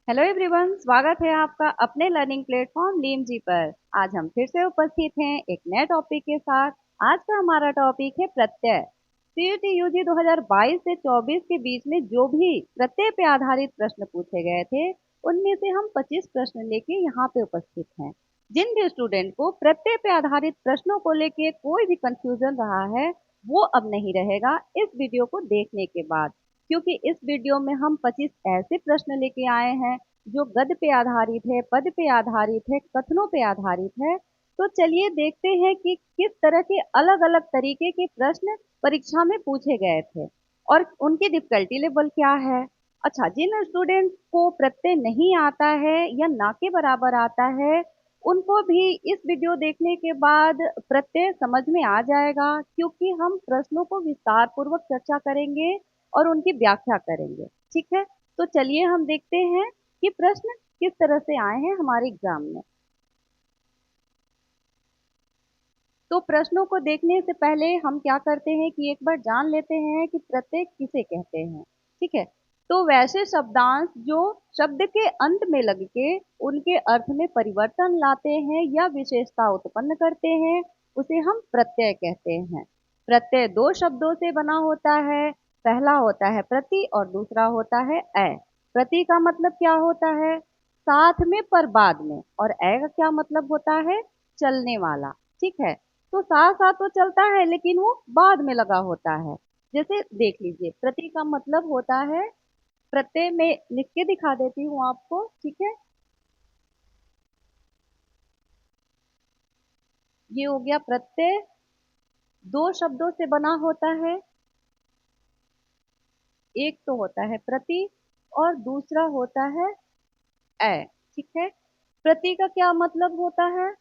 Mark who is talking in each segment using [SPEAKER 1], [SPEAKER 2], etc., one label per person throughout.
[SPEAKER 1] Hello everyone, स्वागत है आपका अपने लर्निंग प्लेटफॉर्म लीम जी पर। आज हम फिर से उपस्थित हैं एक नए टॉपिक के साथ। आज का हमारा टॉपिक है प्रत्यय। सीईटी यूजी 2022 से 24 के बीच में जो भी प्रत्यय पे आधारित प्रश्न पूछे गए थे, उनमें से हम 25 प्रश्न लेके यहाँ पे उपस्थित हैं। जिन भी स्टूडेंट को प्रत्यय पे आधारित प्रश्नों को लेके कोई भी कंफ्यूजन रहा है, वो अब नहीं रहेगा इस वीडियो को देखने के बाद, क्योंकि इस वीडियो में हम 25 ऐसे प्रश्न लेके आए हैं जो गद्य पे आधारित है, पद पे आधारित है, कथनों पे आधारित है। तो चलिए देखते हैं कि किस तरह के अलग अलग तरीके के प्रश्न परीक्षा में पूछे गए थे और उनकी डिफिकल्टी लेवल क्या है। अच्छा, जिन स्टूडेंट को प्रत्यय नहीं आता है या ना के बराबर आता है, उनको भी इस वीडियो देखने के बाद प्रत्यय समझ में आ जाएगा, क्योंकि हम प्रश्नों को विस्तार पूर्वक चर्चा करेंगे और उनकी व्याख्या करेंगे। ठीक है, तो चलिए हम देखते हैं कि प्रश्न किस तरह से आए हैं हमारे एग्जाम में। तो प्रश्नों को देखने से पहले हम क्या करते हैं कि एक बार जान लेते हैं कि प्रत्यय किसे कहते हैं। ठीक है, तो वैसे शब्दांश जो शब्द के अंत में लग के उनके अर्थ में परिवर्तन लाते हैं या विशेषता उत्पन्न करते हैं, उसे हम प्रत्यय कहते हैं। प्रत्यय दो शब्दों से बना होता है। पहला होता है प्रति और दूसरा होता है अ। प्रति का मतलब क्या होता है? साथ में पर बाद में। और अ का क्या मतलब होता है? चलने वाला। ठीक है, तो साथ साथ तो चलता है लेकिन वो बाद में लगा होता है। जैसे देख लीजिए, प्रति का मतलब होता है प्रत्यय में, लिख के दिखा देती हूँ आपको। ठीक है, ये हो गया प्रत्यय। दो शब्दों से बना होता है। एक तो होता है प्रति और दूसरा होता है अ। ठीक है, प्रति का क्या मतलब होता है?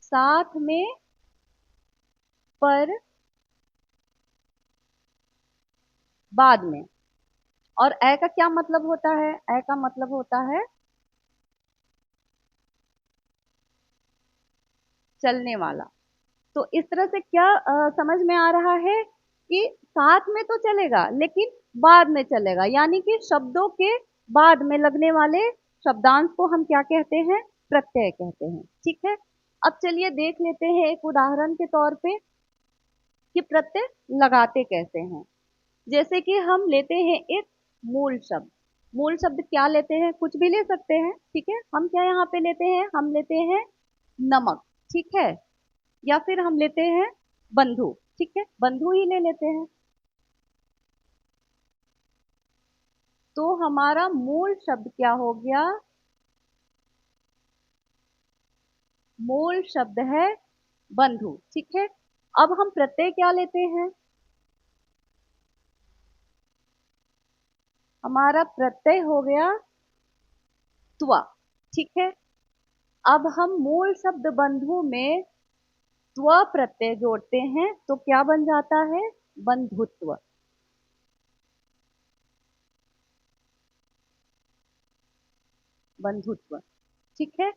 [SPEAKER 1] साथ में पर बाद में। और अ का क्या मतलब होता है? अ का मतलब होता है चलने वाला। तो इस तरह से क्या समझ में आ रहा है कि साथ में तो चलेगा लेकिन बाद में चलेगा, यानी कि शब्दों के बाद में लगने वाले शब्दांश को हम क्या कहते हैं? प्रत्यय कहते हैं। ठीक है, अब चलिए देख लेते हैं एक उदाहरण के तौर पे कि प्रत्यय लगाते कैसे हैं। जैसे कि हम लेते हैं एक मूल शब्द। मूल शब्द क्या लेते हैं? कुछ भी ले सकते हैं। ठीक है, हम क्या यहाँ पे लेते हैं? हम लेते हैं नमक। ठीक है, या फिर हम लेते हैं बंधु। ठीक है, बंधु ही ले लेते हैं। तो हमारा मूल शब्द क्या हो गया? मूल शब्द है बंधु। ठीक है, अब हम प्रत्यय क्या लेते हैं? हमारा प्रत्यय हो गया त्वा। ठीक है, अब हम मूल शब्द बंधु में त्व प्रत्यय जोड़ते हैं तो क्या बन जाता है? बंधुत्व। बंधुत्व। ठीक है,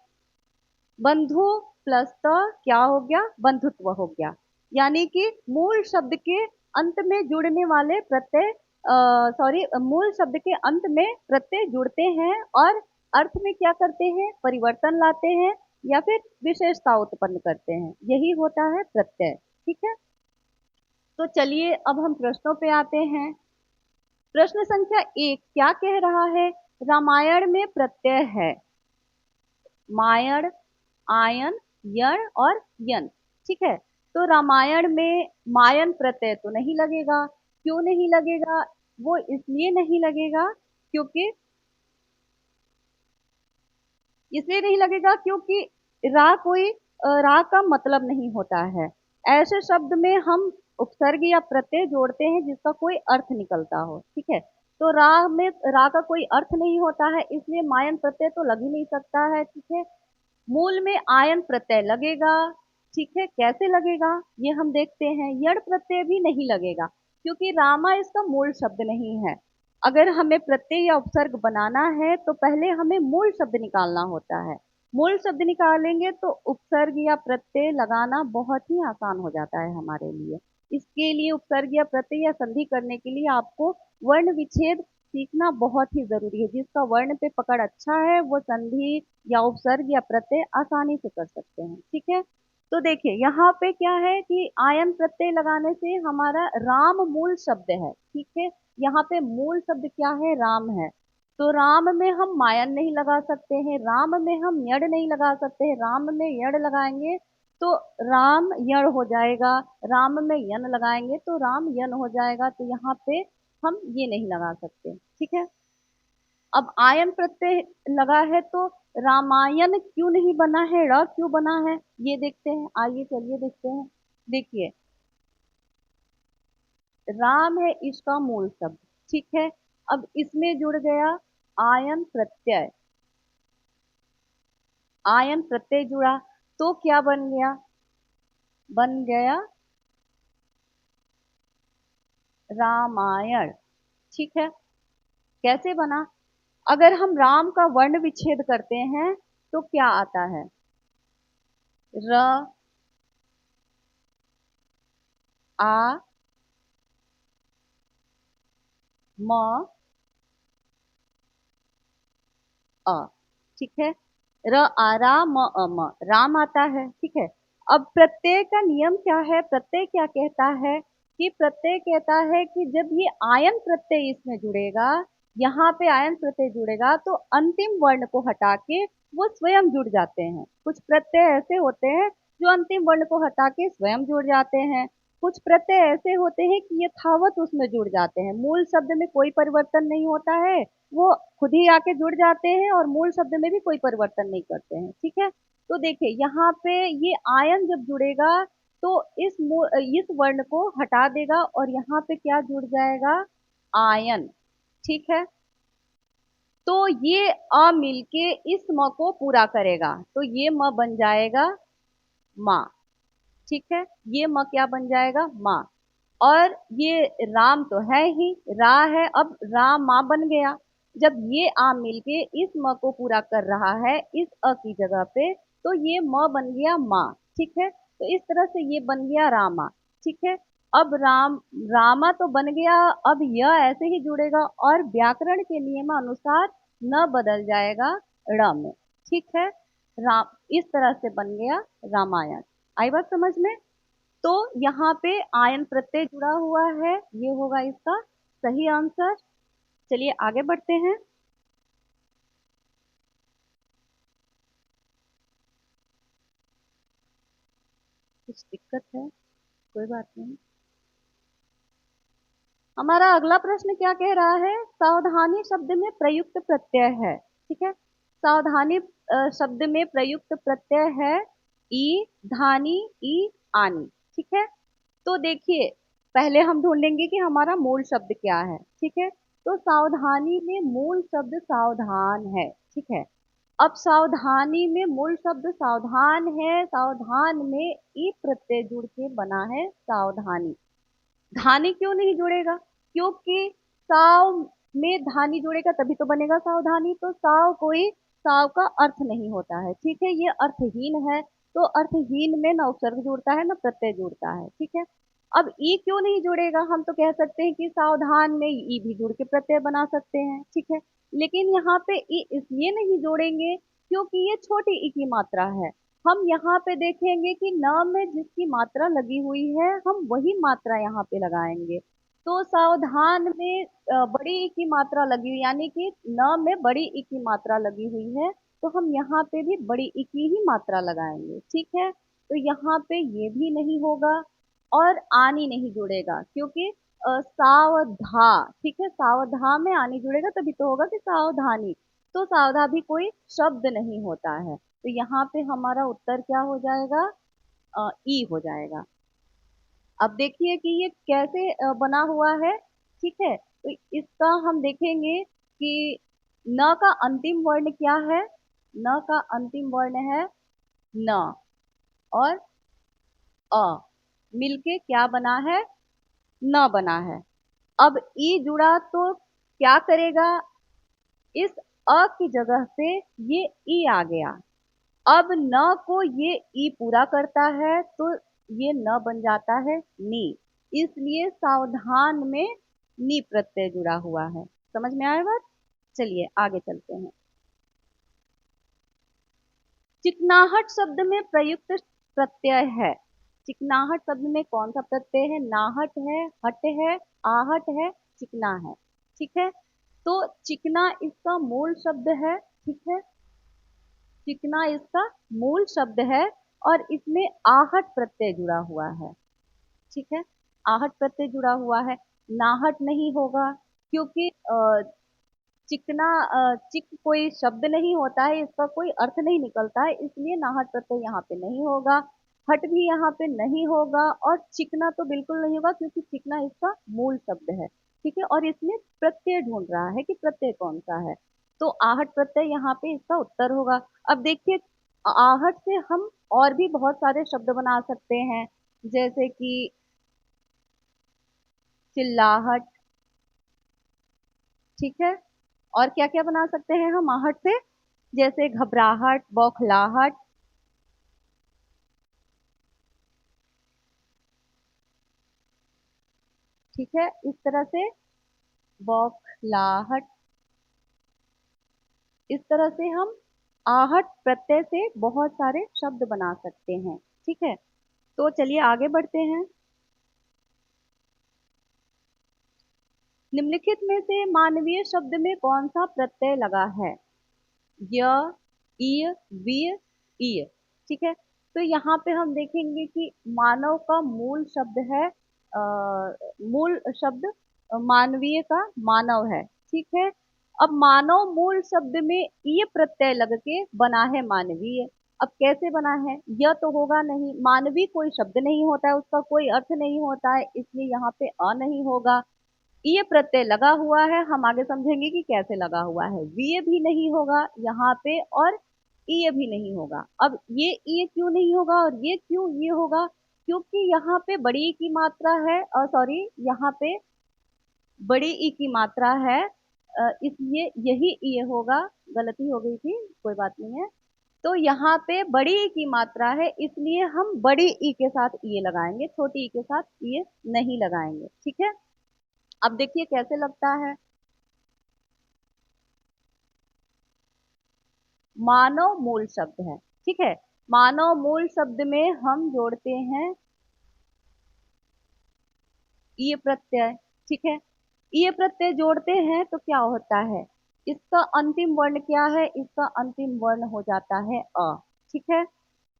[SPEAKER 1] बंधु प्लस त क्या हो गया? बंधुत्व हो गया। यानी कि मूल शब्द के अंत में जुड़ने वाले प्रत्यय, सॉरी, मूल शब्द के अंत में प्रत्यय जुड़ते हैं और अर्थ में क्या करते हैं? परिवर्तन लाते हैं या फिर विशेषता उत्पन्न करते हैं। यही होता है प्रत्यय। ठीक है, तो चलिए अब हम प्रश्नों पे आते हैं। प्रश्न संख्या 1 क्या कह रहा है? रामायण में प्रत्यय है मायण, आयन, यण और यन। ठीक है, तो रामायण में मायन प्रत्यय तो नहीं लगेगा। क्यों नहीं लगेगा? वो इसलिए नहीं लगेगा क्योंकि, इसलिए नहीं लगेगा क्योंकि रा कोई रा का मतलब नहीं होता है। ऐसे शब्द में हम उपसर्ग या प्रत्यय जोड़ते हैं जिसका कोई अर्थ निकलता हो। ठीक है, तो रा में रा का कोई अर्थ नहीं होता है, इसलिए मायन प्रत्यय तो लग ही नहीं सकता है। ठीक है, मूल में आयन प्रत्यय लगेगा। ठीक है, कैसे लगेगा ये हम देखते हैं। यण प्रत्यय भी नहीं लगेगा क्योंकि रामा इसका मूल शब्द नहीं है। अगर हमें प्रत्यय या उपसर्ग बनाना है तो पहले हमें मूल शब्द निकालना होता है। मूल शब्द निकालेंगे तो उपसर्ग या प्रत्यय लगाना बहुत ही आसान हो जाता है हमारे लिए। इसके लिए उपसर्ग या प्रत्यय या संधि करने के लिए आपको वर्ण विच्छेद सीखना बहुत ही जरूरी है। जिसका वर्ण पे पकड़ अच्छा है वो संधि या उपसर्ग या प्रत्यय आसानी से कर सकते हैं। ठीक है, तो देखिए यहाँ पे क्या है कि आयन प्रत्यय लगाने से हमारा राम मूल शब्द है। ठीक है, यहाँ पे मूल शब्द क्या है, राम है। तो राम में हम मायन नहीं लगा सकते हैं, राम में हम यड़ नहीं लगा सकते हैं। राम में यड़ लगाएंगे तो राम यण हो जाएगा, राम में यन लगाएंगे तो राम यन हो जाएगा। तो यहाँ पे हम ये नहीं लगा सकते। ठीक है, अब आयन प्रत्यय लगा है तो रामायण क्यों नहीं बना है, र क्यों बना है, ये देखते हैं। आइए चलिए देखते हैं। देखिए, राम है इसका मूल शब्द। ठीक है, अब इसमें जुड़ गया आयन प्रत्यय, आयन प्रत्यय जुड़ा तो क्या बन गया, बन गया रामायण। ठीक है, कैसे बना, अगर हम राम का वर्ण विच्छेद करते हैं तो क्या आता है, र आ म अ। ठीक है, र आ रा म अ म, राम आता है। ठीक है, अब प्रत्यय का नियम क्या है, प्रत्यय क्या कहता है कि प्रत्यय कहता है कि जब ये आयन प्रत्यय इसमें जुड़ेगा, यहाँ पे आयन प्रत्यय जुड़ेगा तो अंतिम वर्ण को हटा के वो स्वयं जुड़ जाते हैं। कुछ प्रत्यय ऐसे होते हैं जो अंतिम वर्ण को हटा के स्वयं जुड़ जाते हैं, कुछ प्रत्यय ऐसे होते हैं कि यथावत उसमें जुड़ जाते हैं, मूल शब्द में कोई परिवर्तन नहीं होता है, वो खुद ही आके जुड़ जाते हैं और मूल शब्द में भी कोई परिवर्तन नहीं करते हैं। ठीक है, तो देखिए यहाँ पे ये आयन जब जुड़ेगा तो इस वर्ण को हटा देगा और यहाँ पे क्या जुड़ जाएगा, आयन। ठीक है, तो ये अ मिलके इस म को पूरा करेगा तो ये म बन जाएगा माँ। ठीक है, ये म क्या बन जाएगा, माँ। और ये राम तो है ही, रा है, अब राम माँ बन गया। जब ये आ मिलके इस म को पूरा कर रहा है इस अ की जगह पे तो ये म बन गया माँ। ठीक है, तो इस तरह से ये बन गया रामा। ठीक है, अब रामा तो बन गया, अब यह ऐसे ही जुड़ेगा और व्याकरण के नियम अनुसार न बदल जाएगा ड़ में। ठीक है, राम इस तरह से बन गया रामायण। आई बात समझ में। तो यहाँ पे आयन प्रत्यय जुड़ा हुआ है, ये होगा इसका सही आंसर। चलिए आगे बढ़ते हैं। कुछ दिक्कत है, कोई बात नहीं। हमारा अगला प्रश्न क्या कह रहा है, सावधानी शब्द में प्रयुक्त प्रत्यय है। ठीक है, सावधानी शब्द में प्रयुक्त प्रत्यय है ई, धानी, ई, आनी। ठीक है, तो देखिए पहले हम ढूंढेंगे कि हमारा मूल शब्द क्या है। ठीक है, तो सावधानी में मूल शब्द सावधान है। ठीक है, अब सावधानी में मूल शब्द सावधान है, सावधान में ई प्रत्यय जुड़ के बना है सावधानी। धानी क्यों नहीं जुड़ेगा, क्योंकि साव में धानी जुड़ेगा तभी तो बनेगा सावधानी। तो साव कोई, साव का अर्थ नहीं होता है। ठीक है, ये अर्थहीन है, तो अर्थहीन में न उपसर्ग जुड़ता है न प्रत्यय जुड़ता है। ठीक है, अब ई क्यों नहीं जुड़ेगा, हम तो कह सकते हैं कि सावधान में ई भी जुड़ के प्रत्यय बना सकते हैं। ठीक है, लेकिन यहाँ पे ई इसलिए नहीं जोड़ेंगे क्योंकि ये छोटी ई की मात्रा है। हम यहाँ पे देखेंगे कि न में जिसकी मात्रा लगी हुई है हम वही मात्रा यहाँ पे लगाएंगे। तो सावधान में बड़ी ई की मात्रा लगी हुई, यानी कि न में बड़ी ई की मात्रा लगी हुई है, तो हम यहाँ पे भी बड़ी ई की ही मात्रा लगाएंगे। ठीक है, तो यहाँ पे ये भी नहीं होगा और आनी नहीं जुड़ेगा क्योंकि सावधा। ठीक है, सावधा में आनी जुड़ेगा तभी तो होगा कि सावधानी। तो सावधा भी कोई शब्द नहीं होता है, तो यहाँ पे हमारा उत्तर क्या हो जाएगा, ई हो जाएगा। अब देखिए कि ये कैसे बना हुआ है। ठीक है, तो इसका हम देखेंगे कि न का अंतिम वर्ण क्या है, न का अंतिम वर्ण है न, और अ मिलके क्या बना है, न बना है। अब ई जुड़ा तो क्या करेगा, इस अ की जगह पे ये ई आ गया। अब न को ये ई पूरा करता है तो ये न बन जाता है नी, इसलिए सावधान में नी प्रत्यय जुड़ा हुआ है। समझ में आया बात? चलिए आगे चलते हैं। चिकनाहट शब्द में प्रयुक्त प्रत्यय है। चिकनाहट शब्द में कौन सा प्रत्यय है? नाहट है, हट है, आहट है, चिकना है। ठीक है, तो चिकना इसका मूल शब्द है। ठीक है, चिकना इसका मूल शब्द है और इसमें आहट प्रत्यय जुड़ा हुआ है। ठीक है, आहट प्रत्यय जुड़ा हुआ है, नाहट नहीं होगा, क्योंकि चिकना चिक कोई शब्द नहीं होता है, इसका कोई अर्थ नहीं निकलता है, इसलिए नाहट प्रत्यय यहाँ पे नहीं होगा। हट भी यहाँ पे नहीं होगा और चिकना तो बिल्कुल नहीं होगा, क्योंकि चिकना इसका मूल शब्द है। ठीक है, और इसमें प्रत्यय ढूंढ रहा है कि प्रत्यय कौन सा है, तो आहट प्रत्यय यहाँ पे इसका उत्तर होगा। अब देखिए, आहट से हम और भी बहुत सारे शब्द बना सकते हैं, जैसे कि चिल्लाहट। ठीक है, और क्या क्या बना सकते हैं हम आहट से? जैसे घबराहट, बौखलाहट। ठीक है, इस तरह से बौखलाहट, इस तरह से हम आहट प्रत्यय से बहुत सारे शब्द बना सकते हैं। ठीक है, तो चलिए आगे बढ़ते हैं। निम्नलिखित में से मानवीय शब्द में कौन सा प्रत्यय लगा है? य, ईय, वीय, ईय। ठीक है, तो यहाँ पे हम देखेंगे कि मानव का मूल शब्द है, मूल शब्द मानवीय का मानव है। ठीक है, अब मानव मूल शब्द में ईय प्रत्यय लग के बना है मानवीय। अब कैसे बना है? यह तो होगा नहीं, मानवीय कोई शब्द नहीं होता है, उसका कोई अर्थ नहीं होता है, इसलिए यहाँ पे अ नहीं होगा। ये प्रत्यय लगा हुआ है, हम आगे समझेंगे कि कैसे लगा हुआ है। वीय भी नहीं होगा यहाँ पे और ईय भी नहीं होगा। अब ये ईय क्यों नहीं होगा और ये क्यों ये होगा? क्योंकि यहाँ पे बड़ी ई की मात्रा है, और सॉरी, यहाँ पे बड़ी ई की मात्रा है, इसलिए यही ईय होगा। गलती हो गई थी, कोई बात नहीं है। तो यहाँ पे बड़ी ई की मात्रा है, इसलिए हम बड़ी ई के साथ ईय लगाएंगे, छोटी ई के साथ ईय नहीं लगाएंगे। ठीक है, अब देखिए कैसे लगता है। मानव मूल शब्द है। ठीक है, मानव मूल शब्द में हम जोड़ते हैं ईय प्रत्यय। ठीक है, ईय प्रत्यय जोड़ते हैं तो क्या होता है? इसका अंतिम वर्ण क्या है? इसका अंतिम वर्ण हो जाता है अ। ठीक है,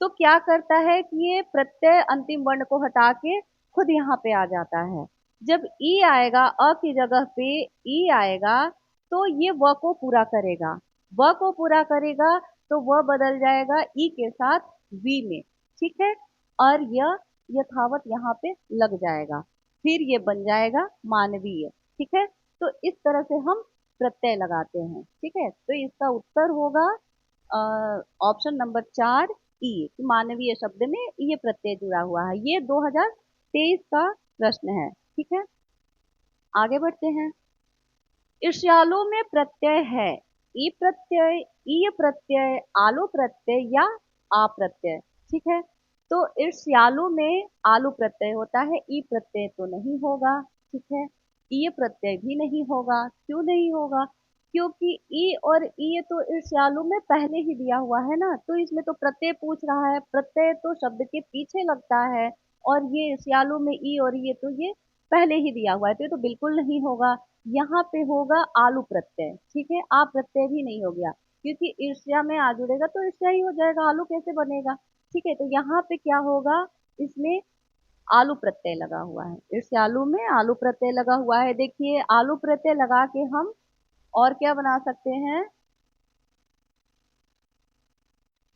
[SPEAKER 1] तो क्या करता है कि ये प्रत्यय अंतिम वर्ण को हटा के खुद यहाँ पे आ जाता है। जब ई आएगा, अ की जगह पे ई आएगा, तो ये व को पूरा करेगा। व को पूरा करेगा तो वह बदल जाएगा ई के साथ वी में। ठीक है, और यह यथावत यहाँ पे लग जाएगा, फिर ये बन जाएगा मानवीय। ठीक है, तो इस तरह से हम प्रत्यय लगाते हैं। ठीक है, तो इसका उत्तर होगा ऑप्शन नंबर 4, ई। मानवीय शब्द में ये प्रत्यय जुड़ा हुआ है। ये 2023 का प्रश्न है। ठीक है, आगे बढ़ते हैं। ईर्ष्यालु में प्रत्यय है ई प्रत्यय, ईय प्रत्यय, आलू प्रत्यय या आ प्रत्यय। ठीक है, तो ईर्ष्यालु में आलू प्रत्यय होता है, ई प्रत्यय तो नहीं होगा। ठीक है, ईय प्रत्यय भी नहीं होगा। क्यों नहीं होगा? क्योंकि ई और ईय तो ईर्ष्यालु में पहले ही दिया हुआ है ना, तो इसमें तो प्रत्यय पूछ रहा है, प्रत्यय तो शब्द के पीछे लगता है, और ये ईर्ष्यालु में ई और ये तो ये पहले ही दिया हुआ है, तो ये तो बिल्कुल नहीं होगा। यहाँ पे होगा आलू प्रत्यय। ठीक है, आप प्रत्यय भी नहीं हो गया, क्योंकि ईर्ष्या में आ जुड़ेगा तो ईर्ष्या ही हो जाएगा, आलू कैसे बनेगा? ठीक है, तो यहाँ पे क्या होगा? इसमें आलू प्रत्यय लगा हुआ है, ईर्ष्यालु में आलू प्रत्यय लगा हुआ है। देखिए, आलू प्रत्यय लगा के हम और क्या बना सकते हैं?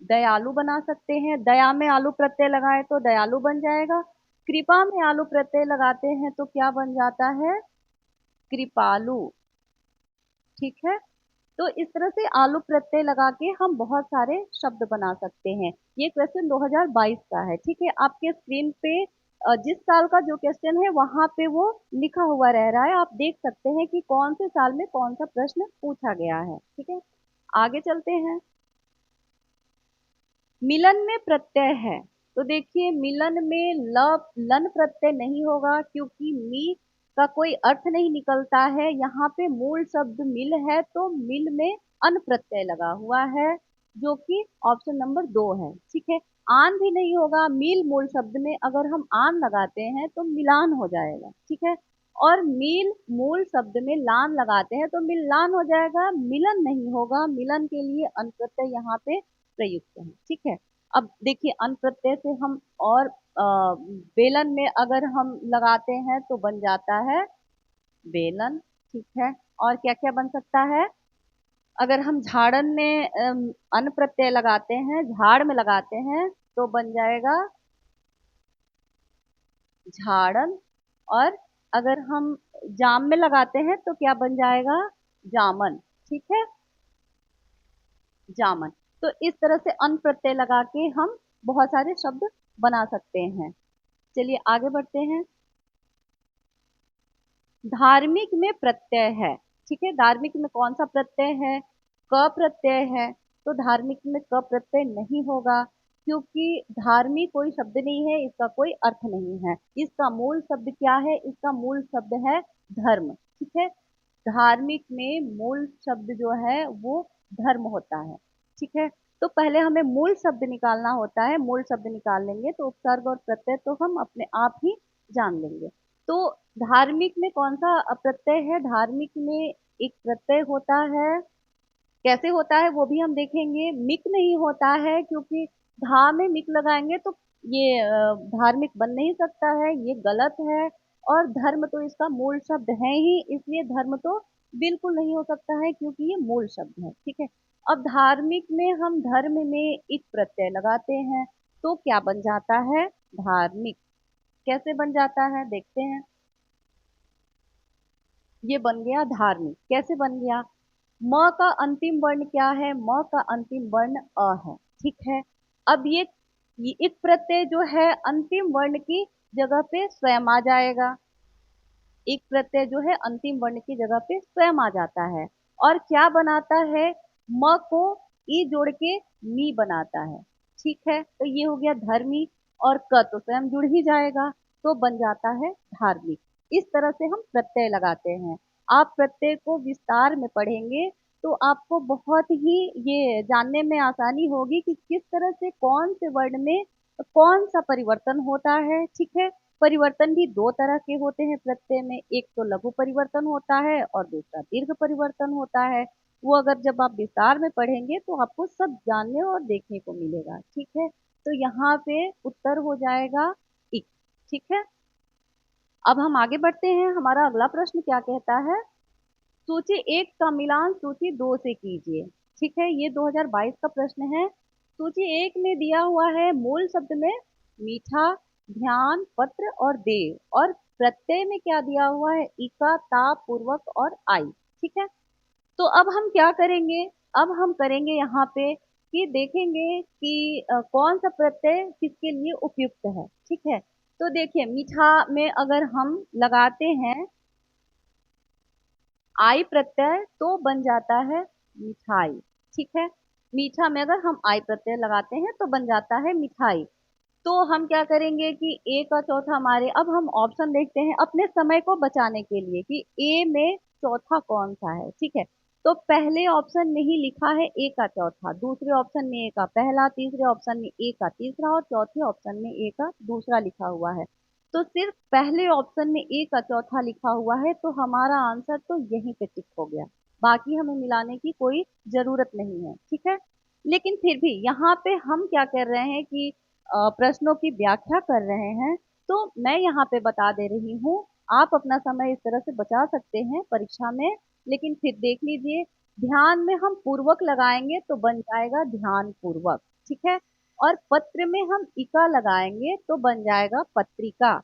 [SPEAKER 1] दयालु बना सकते हैं। दया में आलू प्रत्यय लगाए तो दयालु बन जाएगा। कृपा में आलू प्रत्यय लगाते हैं तो क्या बन जाता है? कृपालु। ठीक है, तो इस तरह से आलू प्रत्यय लगा के हम बहुत सारे शब्द बना सकते हैं। ये क्वेश्चन 2022 का है। ठीक है, आपके स्क्रीन पे जिस साल का जो क्वेश्चन है वहां पे वो लिखा हुआ रह रहा है, आप देख सकते हैं कि कौन से साल में कौन सा प्रश्न पूछा गया है। ठीक है, आगे चलते हैं। मिलन में प्रत्यय है, तो देखिए मिलन में ल लन प्रत्यय नहीं होगा, क्योंकि मी का कोई अर्थ नहीं निकलता है। यहाँ पे मूल शब्द मिल है तो मिल में अन प्रत्यय लगा हुआ है, जो कि ऑप्शन नंबर 2 है। ठीक है, आन भी नहीं होगा, मिल मूल शब्द में अगर हम आन लगाते हैं तो मिलान हो जाएगा। ठीक है, और मिल मूल शब्द में लान लगाते हैं तो मिलान हो जाएगा, मिलन नहीं होगा। मिलन के लिए अन प्रत्यय यहाँ पे प्रयुक्त है। ठीक है, अब देखिए अन प्रत्यय से हम और बेलन में अगर हम लगाते हैं तो बन जाता है बेलन। ठीक है, और क्या क्या बन सकता है? अगर हम झाड़न में अन प्रत्यय लगाते हैं, झाड़ में लगाते हैं तो बन जाएगा झाड़न। और अगर हम जाम में लगाते हैं तो क्या बन जाएगा? जामन। ठीक है, जामन। तो इस तरह से अन प्रत्यय लगा के हम बहुत सारे शब्द बना सकते हैं। चलिए आगे बढ़ते हैं। धार्मिक में प्रत्यय है। ठीक है, धार्मिक में कौन सा प्रत्यय है? क प्रत्यय है। तो धार्मिक में क प्रत्यय नहीं होगा, क्योंकि धार्मिक कोई शब्द नहीं है, इसका कोई अर्थ नहीं है। इसका मूल शब्द क्या है? इसका मूल शब्द है धर्म। ठीक है, धार्मिक में मूल शब्द जो है वो धर्म होता है। ठीक है, तो पहले हमें मूल शब्द निकालना होता है। मूल शब्द निकाल लेंगे तो उपसर्ग और प्रत्यय तो हम अपने आप ही जान लेंगे। तो धार्मिक में कौन सा प्रत्यय है? धार्मिक में एक प्रत्यय होता है। कैसे होता है वो भी हम देखेंगे। मिक नहीं होता है, क्योंकि धा में मिक लगाएंगे तो ये धार्मिक बन नहीं सकता है, ये गलत है। और धर्म तो इसका मूल शब्द है ही, इसलिए धर्म तो बिल्कुल नहीं हो सकता है, क्योंकि ये मूल शब्द है। ठीक है, अब धार्मिक में हम धर्म में एक प्रत्यय लगाते हैं तो क्या बन जाता है? धार्मिक। कैसे बन जाता है देखते हैं। ये बन गया धार्मिक। कैसे बन गया? म का अंतिम वर्ण क्या है? म का अंतिम वर्ण अ है। ठीक है, अब ये एक प्रत्यय जो है अंतिम वर्ण की जगह पे स्वयं आ जाएगा। एक प्रत्यय जो है अंतिम वर्ण की जगह पे स्वयं आ जाता है और क्या बनाता है? म को ई जोड़ के मी बनाता है। ठीक है, तो ये हो गया धर्मी। और क तो स्वयं जुड़ ही जाएगा, तो बन जाता है धार्मिक। इस तरह से हम प्रत्यय लगाते हैं। आप प्रत्यय को विस्तार में पढ़ेंगे तो आपको बहुत ही ये जानने में आसानी होगी कि किस तरह से कौन से वर्ण में कौन सा परिवर्तन होता है। ठीक है, परिवर्तन भी दो तरह के होते हैं प्रत्यय में। एक तो लघु परिवर्तन होता है और दूसरा दीर्घ परिवर्तन होता है। वो अगर जब आप विस्तार में पढ़ेंगे तो आपको सब जानने और देखने को मिलेगा। ठीक है, तो यहाँ पे उत्तर हो जाएगा इक। ठीक है, अब हम आगे बढ़ते हैं। हमारा अगला प्रश्न क्या कहता है? सूची एक का मिलान सूची दो से कीजिए। ठीक है, ये 2022 का प्रश्न है। सूची एक में दिया हुआ है मूल शब्द में मीठा, ध्यान, पत्र और देव, और प्रत्यय में क्या दिया हुआ है? इका, ता, पूर्वक और आई। ठीक है, तो अब हम क्या करेंगे? अब हम करेंगे यहाँ पे कि देखेंगे कि कौन सा प्रत्यय किसके लिए उपयुक्त है। ठीक है, तो देखिए मीठा में अगर हम लगाते हैं आई प्रत्यय तो बन जाता है मिठाई। ठीक है, मीठा में अगर हम आई प्रत्यय लगाते हैं तो बन जाता है मिठाई। तो हम क्या करेंगे कि ए का चौथा हमारे, अब हम ऑप्शन देखते हैं अपने समय को बचाने के लिए कि ए में चौथा कौन सा है। ठीक है, तो पहले ऑप्शन में ही लिखा है ए का चौथा, दूसरे ऑप्शन में ए का पहला, तीसरे ऑप्शन में ए का तीसरा और चौथे ऑप्शन में ए का दूसरा लिखा हुआ है। तो सिर्फ पहले ऑप्शन में ए का चौथा लिखा हुआ है, तो हमारा आंसर तो यहीं पे टिक हो गया। बाकी हमें मिलाने की कोई जरूरत नहीं है। ठीक है, लेकिन फिर भी यहाँ पे हम क्या कर रहे हैं कि प्रश्नों की व्याख्या कर रहे हैं, तो मैं यहाँ पे बता दे रही हूँ। आप अपना समय इस तरह से बचा सकते हैं परीक्षा में, लेकिन फिर देख लीजिए। ध्यान में हम पूर्वक लगाएंगे तो बन जाएगा ध्यान पूर्वक। ठीक है, और पत्र में हम इका लगाएंगे तो बन जाएगा पत्रिका।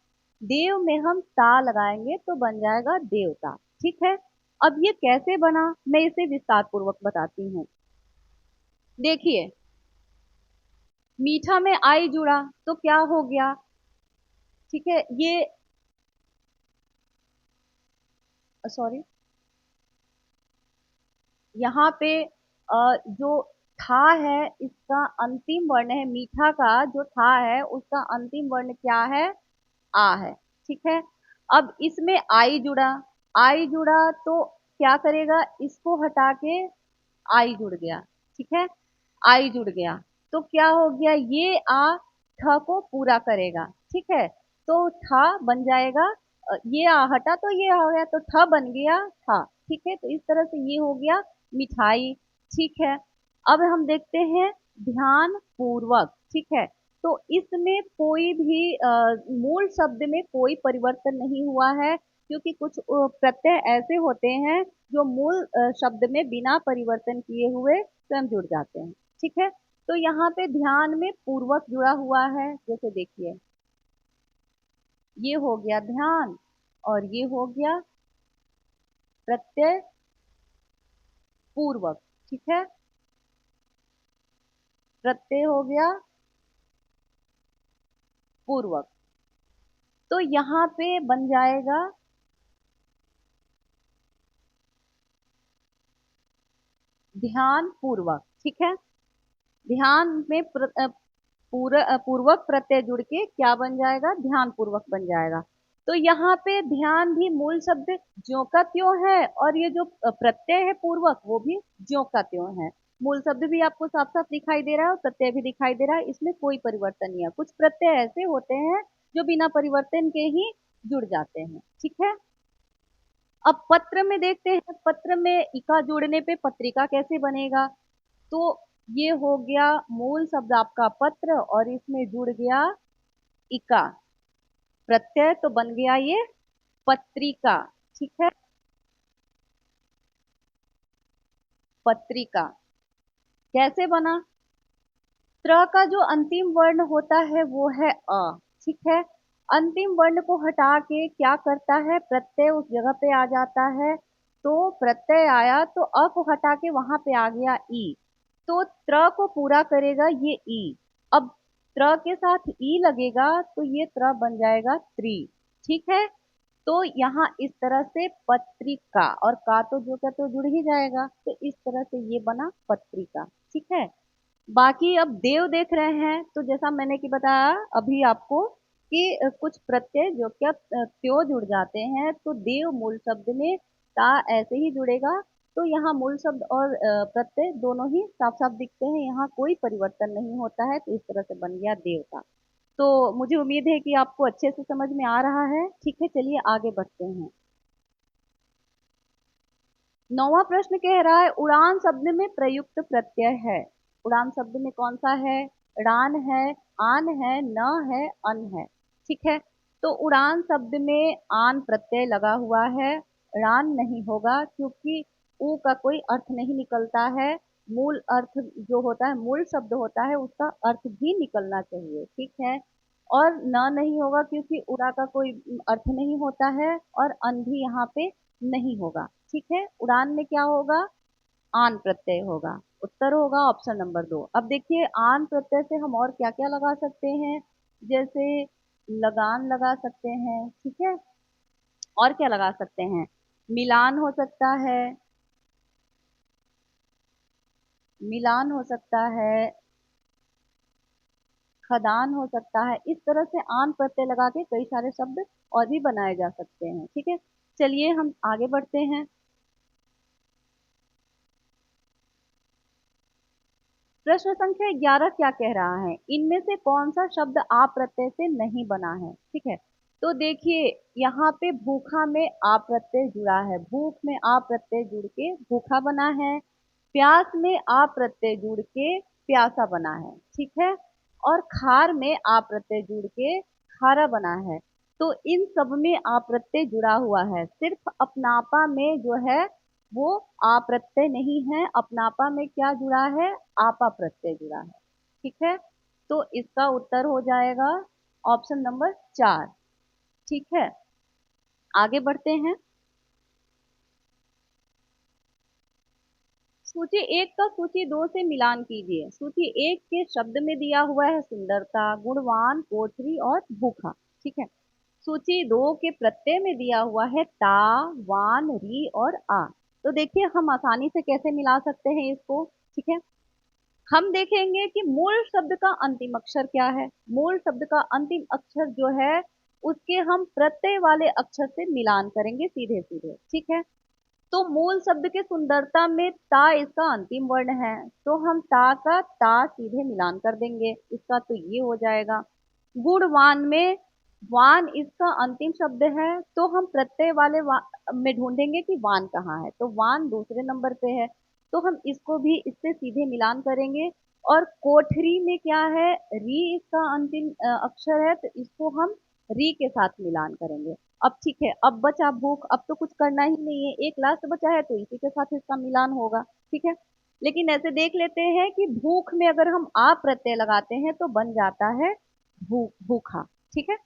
[SPEAKER 1] देव में हम ता लगाएंगे तो बन जाएगा देवता। ठीक है, अब ये कैसे बना मैं इसे विस्तार पूर्वक बताती हूँ। देखिए, मीठा में आई जुड़ा तो क्या हो गया? ठीक है, ये सॉरी, यहाँ पे जो था है इसका अंतिम वर्ण है। मीठा का जो था है उसका अंतिम वर्ण क्या है? आ है। ठीक है, अब इसमें आई जुड़ा, आई जुड़ा तो क्या करेगा, इसको हटा के आई जुड़ गया, ठीक है, आई जुड़ गया तो क्या हो गया, ये आ ठ को पूरा करेगा, ठीक है, तो ठ बन जाएगा। ये आ हटा तो ये हो गया तो ठ बन गया था, ठीक है, तो इस तरह से ये हो गया मिठाई, ठीक है। अब हम देखते हैं ध्यान पूर्वक, ठीक है, तो इसमें कोई भी मूल शब्द में कोई परिवर्तन नहीं हुआ है, क्योंकि कुछ प्रत्यय ऐसे होते हैं जो मूल शब्द में बिना परिवर्तन किए हुए स्वयं जुड़ जाते हैं, ठीक है। तो यहाँ पे ध्यान में पूर्वक जुड़ा हुआ है, जैसे देखिए ये हो गया ध्यान और ये हो गया प्रत्यय पूर्वक, ठीक है, प्रत्यय हो गया पूर्वक, तो यहाँ पे बन जाएगा ध्यान पूर्वक, ठीक है। ध्यान में पूर्वक प्रत्यय जुड़ के क्या बन जाएगा, ध्यान पूर्वक बन जाएगा। तो यहाँ पे ध्यान भी मूल शब्द ज्यों का त्यों है और ये जो प्रत्यय है पूर्वक वो भी ज्यों का त्यों है। मूल शब्द भी आपको साफ साफ दिखाई दे रहा है और प्रत्यय भी दिखाई दे रहा है, इसमें कोई परिवर्तन नहीं है। कुछ प्रत्यय ऐसे होते हैं जो बिना परिवर्तन के ही जुड़ जाते हैं, ठीक है। अब पत्र में देखते हैं, पत्र में इका जोड़ने पे पत्रिका कैसे बनेगा, तो ये हो गया मूल शब्द आपका पत्र और इसमें जुड़ गया इका, प्रत्यय तो बन गया ये पत्रिका, ठीक है, पत्रिका। कैसे बना, त्र का जो अंतिम वर्ण होता है वो है अ, ठीक है, अंतिम वर्ण को हटा के क्या करता है, प्रत्यय उस जगह पे आ जाता है, तो प्रत्यय आया तो अ को हटा के वहां पे आ गया ई, तो त्र को पूरा करेगा ये ई। अब त्र के साथ ई लगेगा तो ये त्र बन जाएगा त्रि, ठीक है। तो यहाँ इस तरह से पत्रिका, और का तो जो का तो जुड़ ही जाएगा, तो इस तरह से ये बना पत्रिका, ठीक है। बाकी अब देव देख रहे हैं तो जैसा मैंने कि बताया अभी आपको कि कुछ प्रत्यय जो क्या त्यों जुड़ जाते हैं, तो देव मूल शब्द में ता ऐसे ही जुड़ेगा, तो यहाँ मूल शब्द और प्रत्यय दोनों ही साफ साफ दिखते हैं, यहाँ कोई परिवर्तन नहीं होता है, तो इस तरह से बन गया देवता। तो मुझे उम्मीद है कि आपको अच्छे से समझ में आ रहा है, ठीक है, चलिए आगे बढ़ते हैं। नौवां प्रश्न कह रहा है उड़ान शब्द में प्रयुक्त प्रत्यय है, उड़ान शब्द में कौन सा है, ड़ान है, आन है, न है, अन है, ठीक है। तो उड़ान शब्द में आन प्रत्यय लगा हुआ है, ड़ान नहीं होगा क्योंकि ऊ का कोई अर्थ नहीं निकलता है, मूल अर्थ जो होता है मूल शब्द होता है उसका अर्थ भी निकलना चाहिए, ठीक है। और न नहीं होगा क्योंकि उड़ा का कोई अर्थ नहीं होता है, और अन भी यहाँ पे नहीं होगा, ठीक है। उड़ान में क्या होगा, आन प्रत्यय होगा, उत्तर होगा ऑप्शन नंबर 2। अब देखिए आन प्रत्यय से हम और क्या क्या लगा सकते हैं, जैसे लगान लगा सकते हैं, ठीक है, और क्या लगा सकते हैं, मिलान हो सकता है, मिलान हो सकता है, खदान हो सकता है, इस तरह से आन प्रत्यय लगा के कई सारे शब्द और भी बनाए जा सकते हैं, ठीक है। चलिए हम आगे बढ़ते हैं। प्रश्न संख्या 11 क्या कह रहा है, इनमें से कौन सा शब्द आ प्रत्यय से नहीं बना है, ठीक है। तो देखिए यहाँ पे भूखा में आ प्रत्यय जुड़ा है, भूख में आ प्रत्यय जुड़ के भूखा बना है, प्यास में आ प्रत्यय जुड़ के प्यासा बना है, ठीक है, और खार में आ प्रत्यय जुड़ के खारा बना है। तो इन सब में आ प्रत्यय जुड़ा हुआ है, सिर्फ अपनापा में जो है वो आ प्रत्यय नहीं है, अपनापा में क्या जुड़ा है, आपा प्रत्यय जुड़ा है, ठीक है। तो इसका उत्तर हो जाएगा ऑप्शन नंबर 4, ठीक है। आगे बढ़ते हैं। सूची एक का सूची दो से मिलान कीजिए, सूची एक के शब्द में दिया हुआ है सुंदरता, गुणवान, कोठरी और भूखा, ठीक है। सूची दो के प्रत्यय में दिया हुआ है ता, वान, री और आ। तो देखिए हम आसानी से कैसे मिला सकते हैं इसको, ठीक है। हम देखेंगे कि मूल शब्द का अंतिम अक्षर क्या है, मूल शब्द का अंतिम अक्षर जो है उसके हम प्रत्यय वाले अक्षर से मिलान करेंगे सीधे सीधे, ठीक है। तो मूल शब्द के सुंदरता में ता इसका अंतिम वर्ण है, तो हम ता का ता सीधे मिलान कर देंगे, इसका तो ये हो जाएगा। गुणवान में वान इसका अंतिम शब्द है, तो हम प्रत्यय वाले में ढूंढेंगे कि वान कहाँ है, तो वान दूसरे नंबर पे है, तो हम इसको भी इससे सीधे मिलान करेंगे। और कोठरी में क्या है, री इसका अंतिम अक्षर है, तो इसको हम री के साथ मिलान करेंगे। अब ठीक है, अब बचा भूख, अब तो कुछ करना ही नहीं है, एक लास्ट बचा है तो इसी के साथ इसका मिलान होगा, ठीक है। लेकिन ऐसे देख लेते हैं कि भूख में अगर हम आ प्रत्यय लगाते हैं तो बन जाता है भूखा, ठीक है।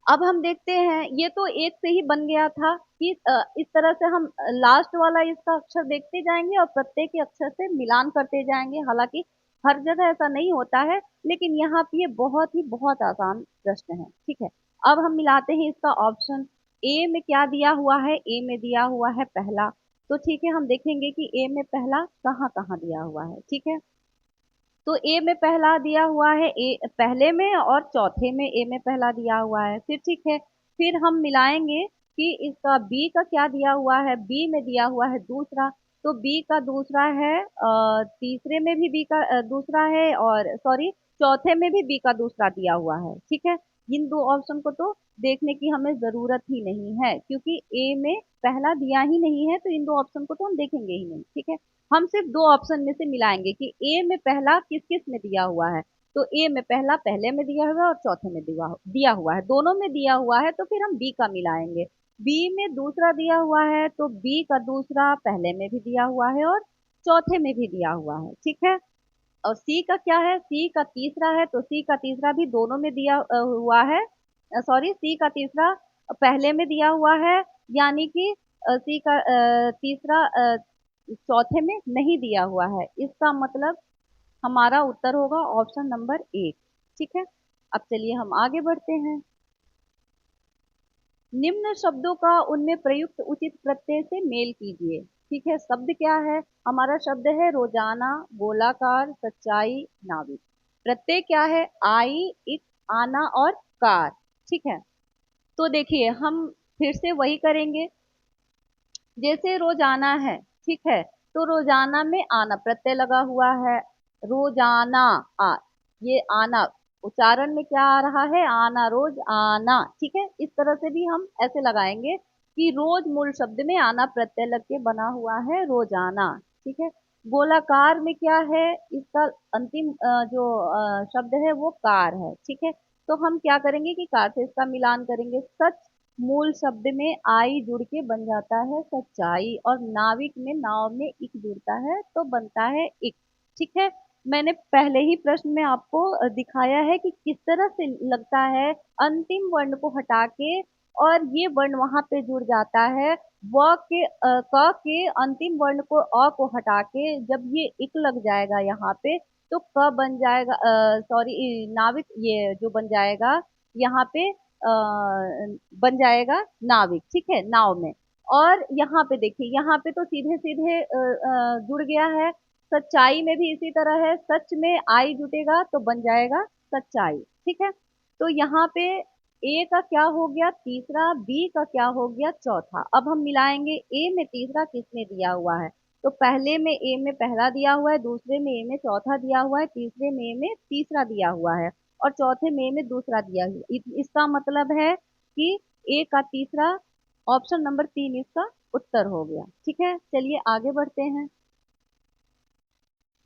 [SPEAKER 1] अब हम देखते हैं, ये तो एक से ही बन गया था कि इस तरह से हम लास्ट वाला इसका अक्षर देखते जाएंगे और प्रत्येक के अक्षर से मिलान करते जाएंगे। हालांकि हर जगह ऐसा नहीं होता है, लेकिन यहाँ पे ये बहुत आसान प्रश्न है, ठीक है। अब हम मिलाते हैं इसका ऑप्शन। ए में क्या दिया हुआ है, ए में दिया हुआ है पहला, तो ठीक है, हम देखेंगे कि ए में पहला कहाँ कहाँ दिया हुआ है, ठीक है। तो ए में पहला दिया हुआ है, ए पहले में और चौथे में ए में पहला दिया हुआ है, फिर ठीक है। फिर हम मिलाएंगे कि इसका बी का क्या दिया हुआ है, बी में दिया हुआ है दूसरा, तो बी का दूसरा है, तीसरे में भी बी का दूसरा है, और सॉरी चौथे में भी बी का दूसरा दिया हुआ है, ठीक है। इन दो ऑप्शन को तो देखने की हमें जरूरत ही नहीं है, क्योंकि ए में पहला दिया ही नहीं है, तो इन दो ऑप्शन को तो हम देखेंगे ही नहीं, ठीक है। हम सिर्फ दो ऑप्शन में से मिलाएंगे कि ए में पहला किस किस में दिया हुआ है, तो ए में पहला पहले में दिया हुआ है और चौथे में दिया हुआ है, दोनों में दिया हुआ है, तो फिर हम बी का मिलाएंगे। बी में दूसरा दिया हुआ है, तो बी का दूसरा पहले में भी दिया हुआ है और चौथे में भी दिया हुआ है, ठीक है। और सी का क्या है, सी का तीसरा है, तो सी का तीसरा भी दोनों में दिया हुआ है, सॉरी सी का तीसरा पहले में दिया हुआ है, यानी कि सी का तीसरा चौथे में नहीं दिया हुआ है, इसका मतलब हमारा उत्तर होगा ऑप्शन नंबर एक, ठीक है। अब चलिए हम आगे बढ़ते हैं। निम्न शब्दों का उनमें प्रयुक्त उचित प्रत्यय से मेल कीजिए, ठीक है। शब्द क्या है, हमारा शब्द है रोजाना, गोलाकार, सच्चाई, नाविक। प्रत्यय क्या है, आई, इक, आना और कार, ठीक है। तो देखिए हम फिर से वही करेंगे, जैसे रोजाना है, ठीक है, तो रोजाना में आना प्रत्यय लगा हुआ है, रोजाना आ, ये आना उच्चारण में क्या आ रहा है, आना, रोज आना, ठीक है। इस तरह से भी हम ऐसे लगाएंगे कि रोज मूल शब्द में आना प्रत्यय लग के बना हुआ है रोजाना, ठीक है। गोलाकार में क्या है, इसका अंतिम जो शब्द है वो कार है, ठीक है। तो हम क्या करेंगे कि कार से इसका मिलान करेंगे। सच मूल शब्द में आई जुड़ के बन जाता है सच्चाई, और नाविक में नाव में इक जुड़ता है तो बनता है इक, ठीक है। मैंने पहले ही प्रश्न में आपको दिखाया है कि किस तरह से लगता है, अंतिम वर्ण को हटा के और ये वर्ण वहां पे जुड़ जाता है, व के क के अंतिम वर्ण को अ को हटा के जब ये इक लग जाएगा यहाँ पे, तो क बन जाएगा, सॉरी नाविक ये जो बन जाएगा यहाँ पे बन जाएगा नाविक, ठीक है, नाव में। और यहाँ पे देखिए, यहाँ पे तो सीधे सीधे जुड़ गया है। सच्चाई में भी इसी तरह है, सच में आई जुटेगा तो बन जाएगा सच्चाई, ठीक है। तो यहाँ पे ए का क्या हो गया तीसरा, बी का क्या हो गया चौथा। अब हम मिलाएंगे, ए में तीसरा किसने दिया हुआ है, तो पहले में ए में पहला दिया हुआ है, दूसरे में ए में चौथा दिया हुआ है, तीसरे में ए में तीसरा दिया हुआ है, और चौथे में दूसरा दिया हुआ। इसका मतलब है कि ए का तीसरा, ऑप्शन नंबर तीन इसका उत्तर हो गया, ठीक है। चलिए आगे बढ़ते हैं।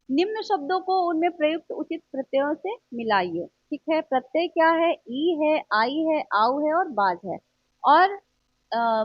[SPEAKER 1] निम्न शब्दों को उनमें प्रयुक्त उचित प्रत्ययों से मिलाइए, ठीक है। प्रत्यय क्या है, ई है, आई है, आउ है और बाज है। और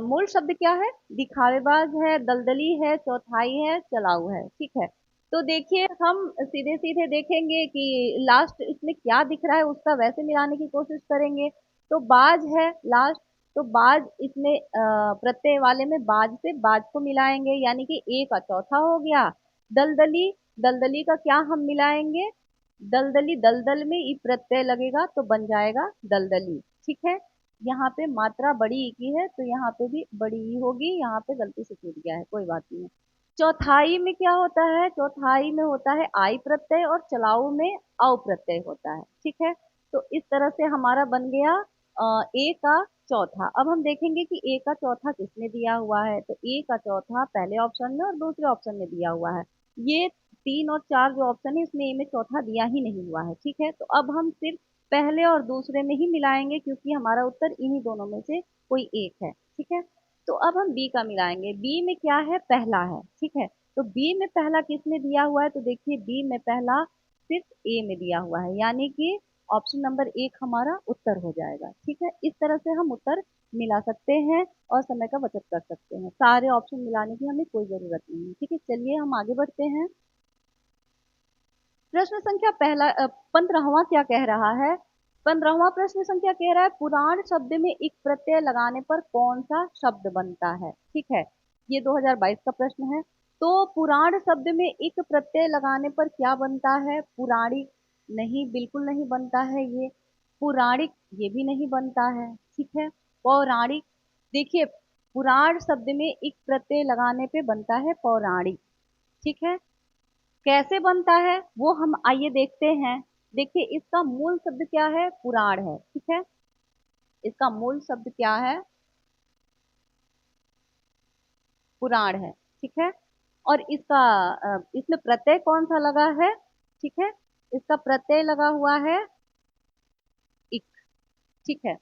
[SPEAKER 1] मूल शब्द क्या है, दिखावेबाज है, दलदली है, चौथाई है, चलाऊ है, ठीक है। तो देखिए हम सीधे सीधे देखेंगे कि लास्ट इसमें क्या दिख रहा है, उसका वैसे मिलाने की कोशिश करेंगे। तो बाज है लास्ट, तो बाज इसमें प्रत्यय वाले में बाज से बाज को मिलाएंगे, यानी कि ए का चौथा हो गया। दलदली, दलदली का क्या हम मिलाएंगे, दलदली, दलदल में ई प्रत्यय लगेगा तो बन जाएगा दलदली, ठीक है। यहाँ पे मात्रा बड़ी ई की है तो यहाँ पे भी बड़ी ई होगी, यहाँ पे गलती से छूट गया है, कोई बात नहीं है। चौथाई में क्या होता है, चौथाई में होता है आई प्रत्यय और चलाऊ में औ प्रत्यय होता है, ठीक है। तो इस तरह से हमारा बन गया ए का चौथा। अब हम देखेंगे कि ए का चौथा किसने दिया हुआ है, तो ए का चौथा पहले ऑप्शन में और दूसरे ऑप्शन में दिया हुआ है। ये 3 और 4 जो ऑप्शन है इसमें ए में चौथा दिया ही नहीं हुआ है, ठीक है। तो अब हम सिर्फ पहले और दूसरे में ही मिलाएंगे क्योंकि हमारा उत्तर इन्हीं दोनों में से कोई एक है, ठीक है। तो अब हम बी का मिलाएंगे। बी में क्या है, पहला है, ठीक है। तो बी में पहला किसने दिया हुआ है, तो देखिए बी में पहला सिर्फ ए में दिया हुआ है, यानी कि ऑप्शन नंबर एक हमारा उत्तर हो जाएगा, ठीक है। इस तरह से हम उत्तर मिला सकते हैं और समय का बचत कर सकते हैं। सारे ऑप्शन मिलाने की हमें कोई जरूरत नहीं है, ठीक है। चलिए हम आगे बढ़ते हैं। प्रश्न संख्या 15वां क्या कह रहा है। 15वां प्रश्न संख्या कह रहा है पुराण शब्द में एक प्रत्यय लगाने पर कौन सा शब्द बनता है, ठीक है। ये 2022 का प्रश्न है। तो पुराण शब्द में एक प्रत्यय लगाने पर क्या बनता है, पुराणिक नहीं, बिल्कुल नहीं बनता है ये। पुराणिक ये भी नहीं बनता है, ठीक है। पौराणिक, देखिए पुराण शब्द में एक प्रत्यय लगाने पे बनता है पौराणिक, ठीक है। कैसे बनता है वो हम आइए देखते हैं। देखिए इसका मूल शब्द क्या है, पुराण है, ठीक है। इसका मूल शब्द क्या है, पुराण है, ठीक है। और इसका इसमें प्रत्यय कौन सा लगा है, ठीक है। इसका प्रत्यय लगा हुआ है इक, ठीक है।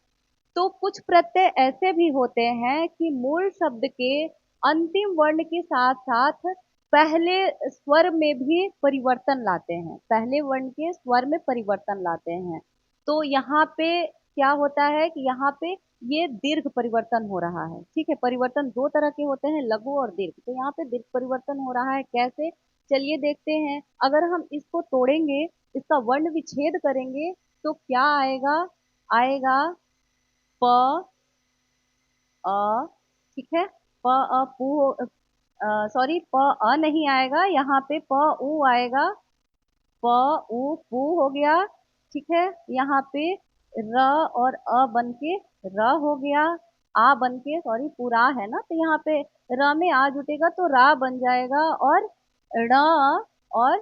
[SPEAKER 1] तो कुछ प्रत्यय ऐसे भी होते हैं कि मूल शब्द के अंतिम वर्ण के साथ साथ पहले स्वर में भी परिवर्तन लाते हैं, पहले वर्ण के स्वर में परिवर्तन लाते हैं। तो यहाँ पे क्या होता है कि यहाँ पे ये दीर्घ परिवर्तन हो रहा है, ठीक है। परिवर्तन दो तरह के होते हैं, लघु और दीर्घ। तो यहाँ पे दीर्घ परिवर्तन हो रहा है, कैसे, चलिए देखते हैं। अगर हम इसको तोड़ेंगे, इसका वर्ण विच्छेद करेंगे तो क्या आएगा, आएगा प अ, ठीक है। प अ पू, सॉरी प अ नहीं आएगा, यहाँ पे प उ आएगा। प उ पू हो गया, ठीक है। यहाँ पे र और अ बन के र हो गया। आ बन के, सॉरी पूरा है ना, तो यहाँ पे र में आ जुटेगा तो रा बन जाएगा, और ण और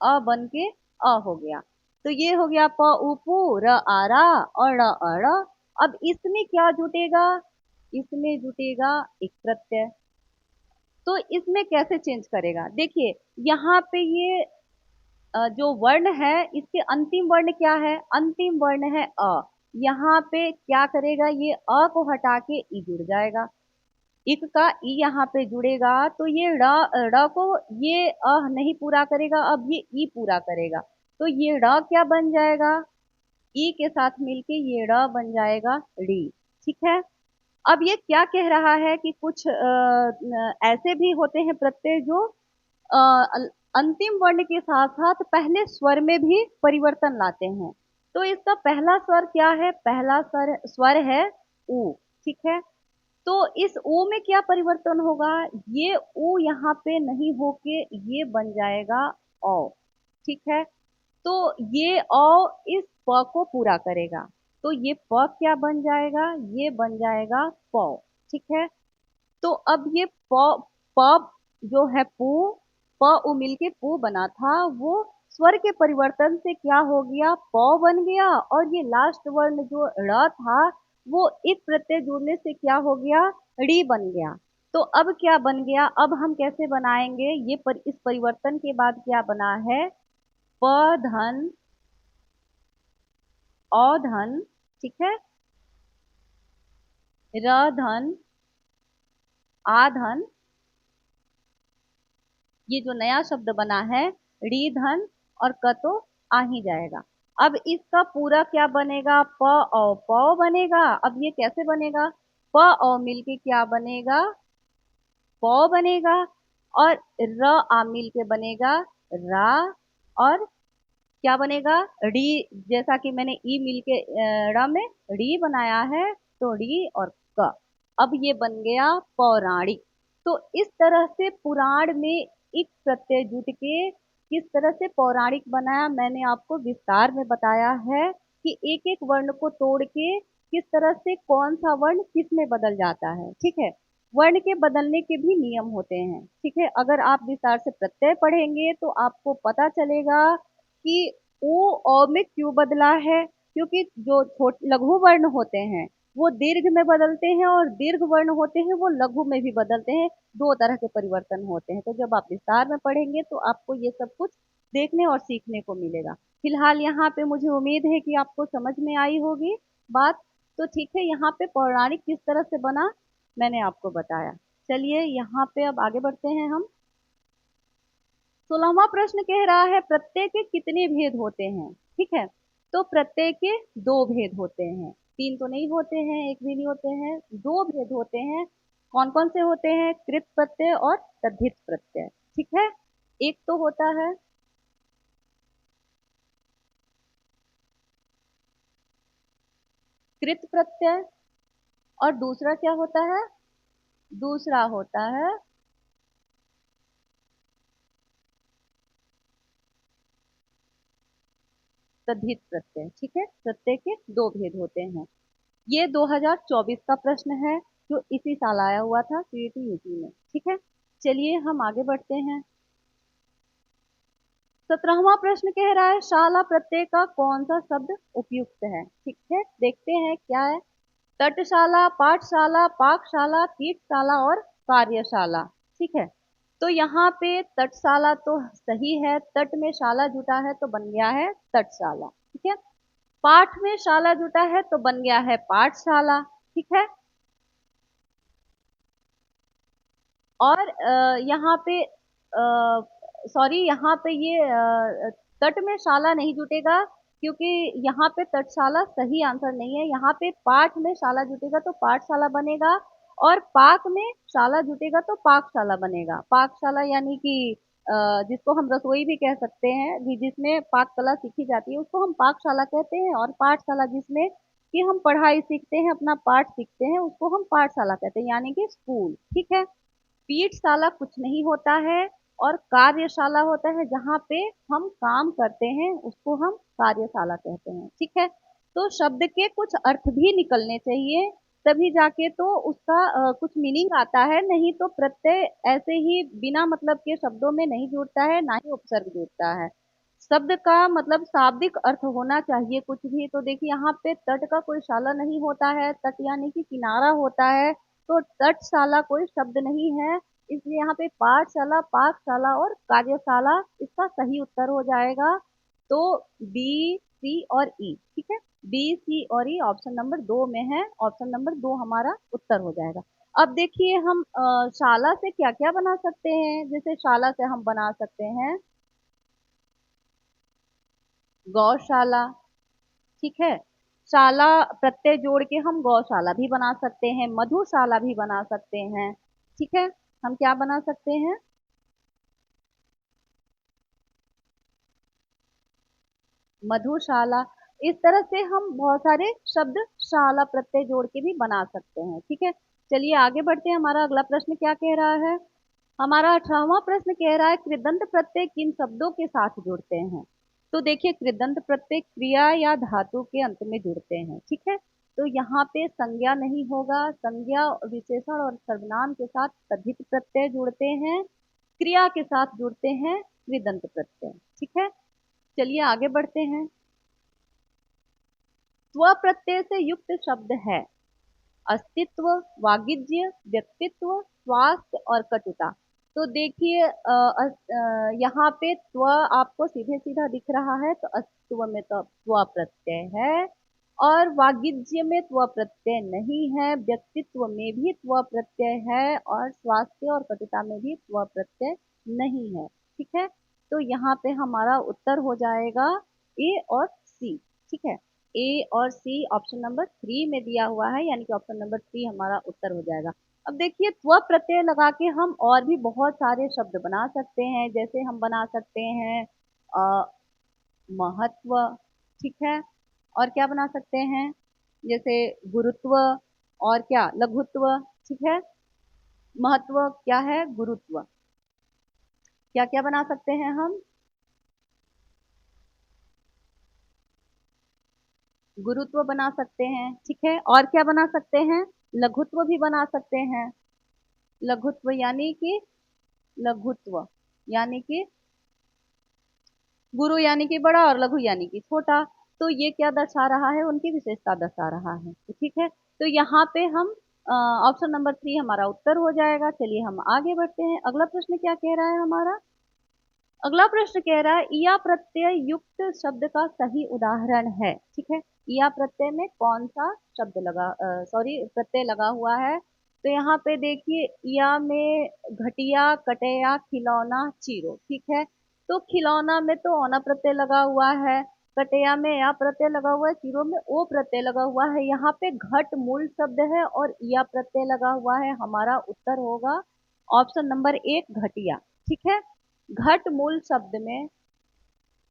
[SPEAKER 1] अ बन के अ हो गया। तो ये हो गया प उ पू र आ रा और ड़ अ ड़। अब इसमें क्या जुटेगा, इसमें जुटेगा एक प्रत्यय। तो इसमें कैसे चेंज करेगा, देखिए यहाँ पे ये जो वर्ण है इसके अंतिम वर्ण क्या है, अंतिम वर्ण है अ। यहाँ पे क्या करेगा, ये अ को हटा के ई जुड़ जाएगा। इक का ई यहाँ पे जुड़ेगा तो ये ड़ को ये अ नहीं पूरा करेगा, अब ये ई पूरा करेगा। तो ये ड़ क्या बन जाएगा, ई के साथ मिलके ये ड़ बन जाएगा ड़ी, ठीक है। अब ये क्या कह रहा है कि कुछ ऐसे भी होते हैं प्रत्यय जो अ, अंतिम वर्ण के साथ साथ पहले स्वर में भी परिवर्तन लाते हैं। तो इसका पहला स्वर क्या है, पहला स्वर स्वर है उ, ठीक है। तो इस ऊ में क्या परिवर्तन होगा, ये ऊ यहाँ पे नहीं होके ये बन जाएगा औ, ठीक है। तो ये औ इस प को पूरा करेगा, तो ये प क्या बन जाएगा, ये बन जाएगा पौ, ठीक है। तो अब ये प जो है पू, प उ मिलके पू बना था, वो स्वर के परिवर्तन से क्या हो गया, पौ बन गया। और ये लास्ट वर्ण जो ड़ था वो एक प्रत्यय जुड़ने से क्या हो गया, ड़ी बन गया। तो अब क्या बन गया, अब हम कैसे बनाएंगे ये इस परिवर्तन के बाद क्या बना है, प धन औ धन, ठीक है, र धन आ धन, ये जो नया शब्द बना है री धन, और क तो आ ही जाएगा। अब इसका पूरा क्या बनेगा, प औ पौ बनेगा। अब ये कैसे बनेगा, प औ मिलके क्या बनेगा, पौ बनेगा। और र आ मिल के बनेगा रा, और क्या बनेगा डी, जैसा कि मैंने ई मिल के ड़ में डी बनाया है, तो डी और क। अब ये बन गया पौराणिक। तो इस तरह से पुराण में एक प्रत्यय जुट के किस तरह से पौराणिक बनाया, मैंने आपको विस्तार में बताया है कि एक एक वर्ण को तोड़ के किस तरह से कौन सा वर्ण किस में बदल जाता है, ठीक है। वर्ण के बदलने के भी नियम होते हैं, ठीक है। अगर आप विस्तार से प्रत्यय पढ़ेंगे तो आपको पता चलेगा कि ओ अ में क्यों बदला है, क्योंकि जो लघु वर्ण होते हैं वो दीर्घ में बदलते हैं और दीर्घ वर्ण होते हैं वो लघु में भी बदलते हैं। दो तरह के परिवर्तन होते हैं। तो जब आप विस्तार में पढ़ेंगे तो आपको ये सब कुछ देखने और सीखने को मिलेगा। फिलहाल यहाँ पे मुझे उम्मीद है कि आपको समझ में आई होगी बात। तो ठीक है, यहाँ पे पौराणिक किस तरह से बना मैंने आपको बताया। चलिए यहाँ पे अब आगे बढ़ते हैं हम। 16वां प्रश्न कह रहा है प्रत्यय के कितने भेद होते हैं। ठीक है, तो प्रत्यय के दो भेद होते हैं। तीन तो नहीं होते हैं, एक भी नहीं होते हैं, दो भेद होते हैं। कौन कौन से होते हैं? कृत प्रत्यय और तद्धित प्रत्यय। ठीक है, एक तो होता है कृत प्रत्यय और दूसरा क्या होता है? दूसरा होता है तद्धित प्रत्यय। ठीक है, प्रत्यय के दो भेद होते हैं। ये 2024 का प्रश्न है जो इसी साल आया हुआ था सीईटी यूपी में। ठीक है, चलिए हम आगे बढ़ते हैं। 17वां प्रश्न कह रहा है शाला प्रत्यय का कौन सा शब्द उपयुक्त है। ठीक है, देखते हैं क्या है। तटशाला, पाठशाला, पाकशाला, कीटशाला और कार्यशाला। ठीक है, तो यहाँ पे तटशाला तो सही है, तट में शाला जुटा है तो बन गया है तटशाला। ठीक है, पाठ में शाला जुटा है तो बन गया है पाठशाला। ठीक है, और यहाँ पे सॉरी, यहाँ पे ये तट में शाला नहीं जुटेगा क्योंकि यहाँ पे तटशाला सही आंसर नहीं है। यहाँ पे पाठ में शाला जुटेगा तो पाठशाला बनेगा और पाक में शाला जुटेगा तो पाकशाला बनेगा। पाकशाला यानी कि जिसको हम रसोई भी कह सकते हैं, जिसमें पाक कला सीखी जाती है उसको हम पाकशाला कहते हैं। और पाठशाला जिसमें कि हम पढ़ाई सीखते हैं, अपना पाठ सीखते हैं, उसको हम पाठशाला कहते हैं यानी कि स्कूल। ठीक है, पीठशाला कुछ नहीं होता है और कार्यशाला होता है। जहाँ पे हम काम करते हैं उसको हम कार्यशाला कहते हैं। ठीक है, तो शब्द के कुछ अर्थ भी निकलने चाहिए तभी जाके तो उसका कुछ मीनिंग आता है। नहीं तो प्रत्यय ऐसे ही बिना मतलब के शब्दों में नहीं जुड़ता है, ना ही उपसर्ग जुड़ता है। शब्द का मतलब शाब्दिक अर्थ होना चाहिए कुछ भी। तो देखिए यहाँ पे तट का कोई शाला नहीं होता है, तट यानी कि किनारा होता है, तो तटशाला कोई शब्द नहीं है। इसलिए यहाँ पे पाठशाला, पाकशाला और कार्यशाला इसका सही उत्तर हो जाएगा। तो बी, सी और ई। ठीक है, बी, सी और ई ऑप्शन नंबर 2 में है। ऑप्शन नंबर 2 हमारा उत्तर हो जाएगा। अब देखिए हम शाला से क्या क्या बना सकते हैं। जैसे शाला से हम बना सकते हैं गौशाला। ठीक है, शाला प्रत्यय जोड़ के हम गौशाला भी बना सकते हैं, मधुशाला भी बना सकते हैं। ठीक है, हम क्या बना सकते हैं? मधुशाला। इस तरह से हम बहुत सारे शब्द शाला प्रत्यय जोड़ के भी बना सकते हैं। ठीक है, चलिए आगे बढ़ते हैं। हमारा अगला प्रश्न क्या कह रहा है? हमारा 18वां प्रश्न कह रहा है कृदंत प्रत्यय किन शब्दों के साथ जुड़ते हैं। तो देखिए कृदंत प्रत्यय क्रिया या धातु के अंत में जुड़ते हैं। ठीक है, तो यहाँ पे संज्ञा नहीं होगा। संज्ञा, विशेषण और सर्वनाम के साथ तद्धित प्रत्यय जुड़ते हैं, क्रिया के साथ जुड़ते हैं कृदंत प्रत्यय। ठीक है, चलिए आगे बढ़ते हैं। स्व प्रत्यय से युक्त शब्द है अस्तित्व, वागिज्य, व्यक्तित्व, स्वास्थ्य और कटुता। तो देखिए यहाँ पे त्व आपको सीधे सीधा दिख रहा है तो अस्तित्व में तो त्व प्रत्यय है और वागिज्य में त्व प्रत्यय नहीं है, व्यक्तित्व में भी त्व प्रत्यय है और स्वास्थ्य और कटुता में भी त्व प्रत्यय नहीं है। ठीक है, तो यहाँ पे हमारा उत्तर हो जाएगा ए और सी। ठीक है, ए और सी ऑप्शन नंबर 3 में दिया हुआ है यानी कि ऑप्शन नंबर 3 हमारा उत्तर हो जाएगा। अब देखिए त्व प्रत्यय लगा के हम और भी बहुत सारे शब्द बना सकते हैं। जैसे हम बना सकते हैं अ, महत्व। ठीक है, और क्या बना सकते हैं? जैसे गुरुत्व और क्या लघुत्व। ठीक है, महत्व क्या है, गुरुत्व। क्या क्या बना सकते हैं हम? गुरुत्व बना सकते हैं। ठीक है, और क्या बना सकते हैं? लघुत्व भी बना सकते हैं। लघुत्व यानी कि लघुत्व यानी कि गुरु यानी कि बड़ा और लघु यानी कि छोटा। तो ये क्या दर्शा रहा है, उनकी विशेषता दर्शा रहा है। तो ठीक है, तो यहाँ पे हम ऑप्शन नंबर 3 हमारा उत्तर हो जाएगा। चलिए हम आगे बढ़ते हैं। अगला प्रश्न क्या कह रहा है हमारा? अगला प्रश्न कह रहा है या प्रत्यय युक्त शब्द का सही उदाहरण है। ठीक है, या प्रत्यय में कौन सा शब्द लगा, सॉरी प्रत्यय लगा हुआ है। तो यहाँ पे देखिए, या में घटिया, कटया, खिलौना, चीरो। ठीक है, तो खिलौना में तो औना प्रत्यय लगा हुआ है, कटया में या प्रत्यय लगा हुआ है, चीरो में ओ प्रत्यय लगा हुआ है। यहाँ पे घट मूल शब्द है और या प्रत्यय लगा हुआ है। हमारा उत्तर होगा ऑप्शन नंबर 1 घटिया। ठीक है, घट मूल शब्द में,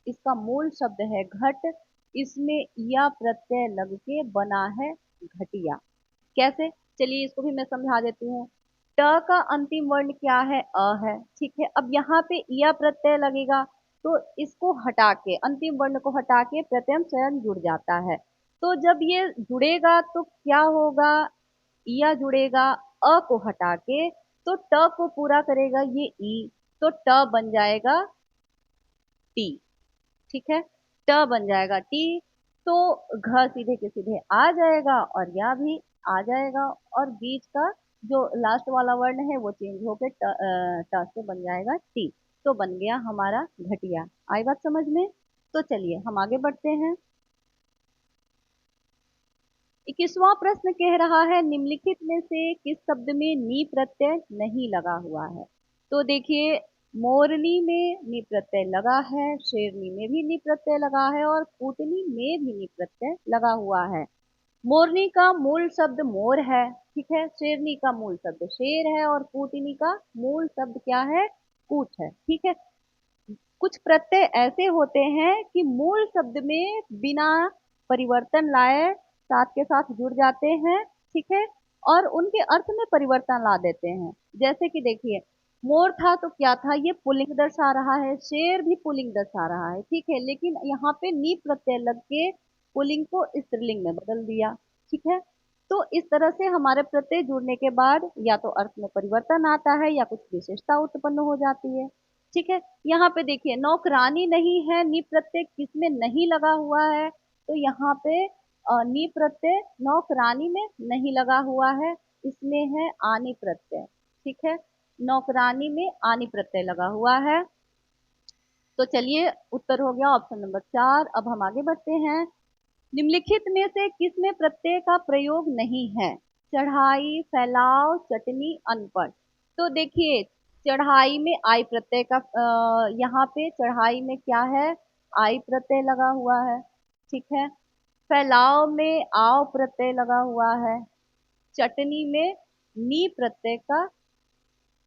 [SPEAKER 1] इसका मूल शब्द है घट, इसमें या प्रत्यय लग के बना है घटिया। कैसे? चलिए इसको भी मैं समझा देती हूँ। ट का अंतिम वर्ण क्या है? अ है। ठीक है, अब यहाँ पे या प्रत्यय लगेगा, तो इसको हटा के, अंतिम वर्ण को हटा के प्रत्यय स्वयं जुड़ जाता है। तो जब ये जुड़ेगा तो क्या होगा? या जुड़ेगा, अ को हटा के, तो ट को पूरा करेगा ये ई, तो ट बन जाएगा टी। ठीक है, ट बन जाएगा टी। तो घ सीधे के सीधे आ जाएगा और या भी आ जाएगा, और बीच का जो लास्ट वाला वर्ण है वो चेंज होकर ट से बन जाएगा टी। तो बन गया हमारा घटिया। आई बात समझ में? तो चलिए हम आगे बढ़ते हैं। 21वां प्रश्न कह रहा है निम्नलिखित में से किस शब्द में नी प्रत्यय नहीं लगा हुआ है। तो देखिए, मोरनी में नी प्रत्यय लगा है, शेरनी में भी नी प्रत्यय लगा है और कूटनी में भी नी प्रत्यय लगा हुआ है। मोरनी का मूल शब्द मोर है। ठीक है, शेरनी का मूल शब्द शेर है और कूटनी का मूल शब्द क्या है? कूट है। ठीक है, कुछ प्रत्यय ऐसे होते हैं कि मूल शब्द में बिना परिवर्तन लाए साथ के साथ जुड़ जाते हैं। ठीक है, और उनके अर्थ में परिवर्तन ला देते हैं। जैसे कि देखिए, मोर था तो क्या था? ये पुल्लिंग दर्शा रहा है, शेर भी पुल्लिंग दर्शा रहा है। ठीक है, लेकिन यहाँ पे नी प्रत्यय लग के पुल्लिंग को स्त्रीलिंग में बदल दिया। ठीक है, तो इस तरह से हमारे प्रत्यय जुड़ने के बाद या तो अर्थ में परिवर्तन आता है या कुछ विशेषता उत्पन्न हो जाती है। ठीक है, यहाँ पे देखिए, नौकरानी नहीं है, नी प्रत्यय किसमें नहीं लगा हुआ है? तो यहाँ पे नी प्रत्यय नौकरानी में नहीं लगा हुआ है, इसमें है आनी प्रत्यय। ठीक है, नौकरानी में आनी प्रत्यय लगा हुआ है। तो चलिए उत्तर हो गया ऑप्शन नंबर 4। अब हम आगे बढ़ते हैं। निम्नलिखित में से किसमें प्रत्यय का प्रयोग नहीं है? चढ़ाई, फैलाव, चटनी, अनपढ़। तो देखिए, चढ़ाई में आई प्रत्यय का, यहाँ पे चढ़ाई में क्या है? आई प्रत्यय लगा हुआ है। ठीक है, फैलाव में आव प्रत्यय लगा हुआ है, चटनी में नी प्रत्यय का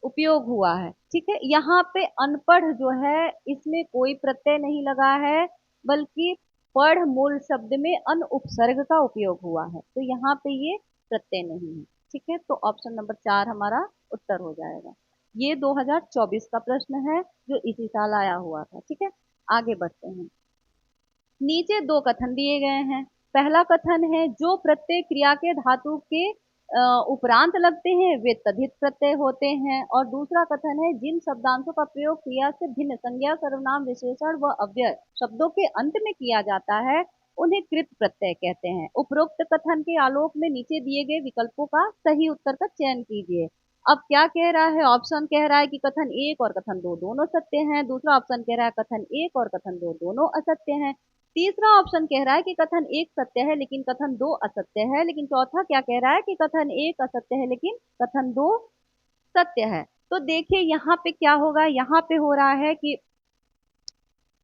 [SPEAKER 1] उपयोग हुआ है। ठीक है, यहाँ पे अनपढ़ जो है, इसमें कोई प्रत्यय नहीं लगा है, बल्कि पढ़ मूल शब्द में अन उपसर्ग का उपयोग हुआ है। तो यहाँ पे ये प्रत्यय नहीं है। ठीक है, तो ऑप्शन नंबर 4 हमारा उत्तर हो जाएगा। ये 2024 का प्रश्न है जो इसी साल आया हुआ था। ठीक है, आगे बढ़ते हैं। नीचे दो कथन दिए गए हैं। पहला कथन है जो प्रत्यय क्रिया के धातु के उपरांत लगते हैं वे तद्धित प्रत्यय होते हैं। और दूसरा कथन है जिन शब्दांशों का प्रयोग क्रिया से भिन्न संज्ञा, सर्वनाम, विशेषण व अव्यय शब्दों के अंत में किया जाता है उन्हें कृत प्रत्यय कहते हैं। उपरोक्त कथन के आलोक में नीचे दिए गए विकल्पों का सही उत्तर का चयन कीजिए। अब क्या कह रहा है? ऑप्शन कह रहा है कि कथन 1 और कथन 2 दोनों सत्य हैं। दूसरा ऑप्शन कह रहा है कथन 1 और कथन 2 दोनों असत्य हैं। तीसरा ऑप्शन कह रहा है कि कथन 1 सत्य है लेकिन कथन 2 असत्य है। लेकिन चौथा क्या कह रहा है कि कथन 1 असत्य है लेकिन कथन 2 सत्य है। तो देखिए यहाँ पे क्या होगा, यहाँ पे हो रहा है कि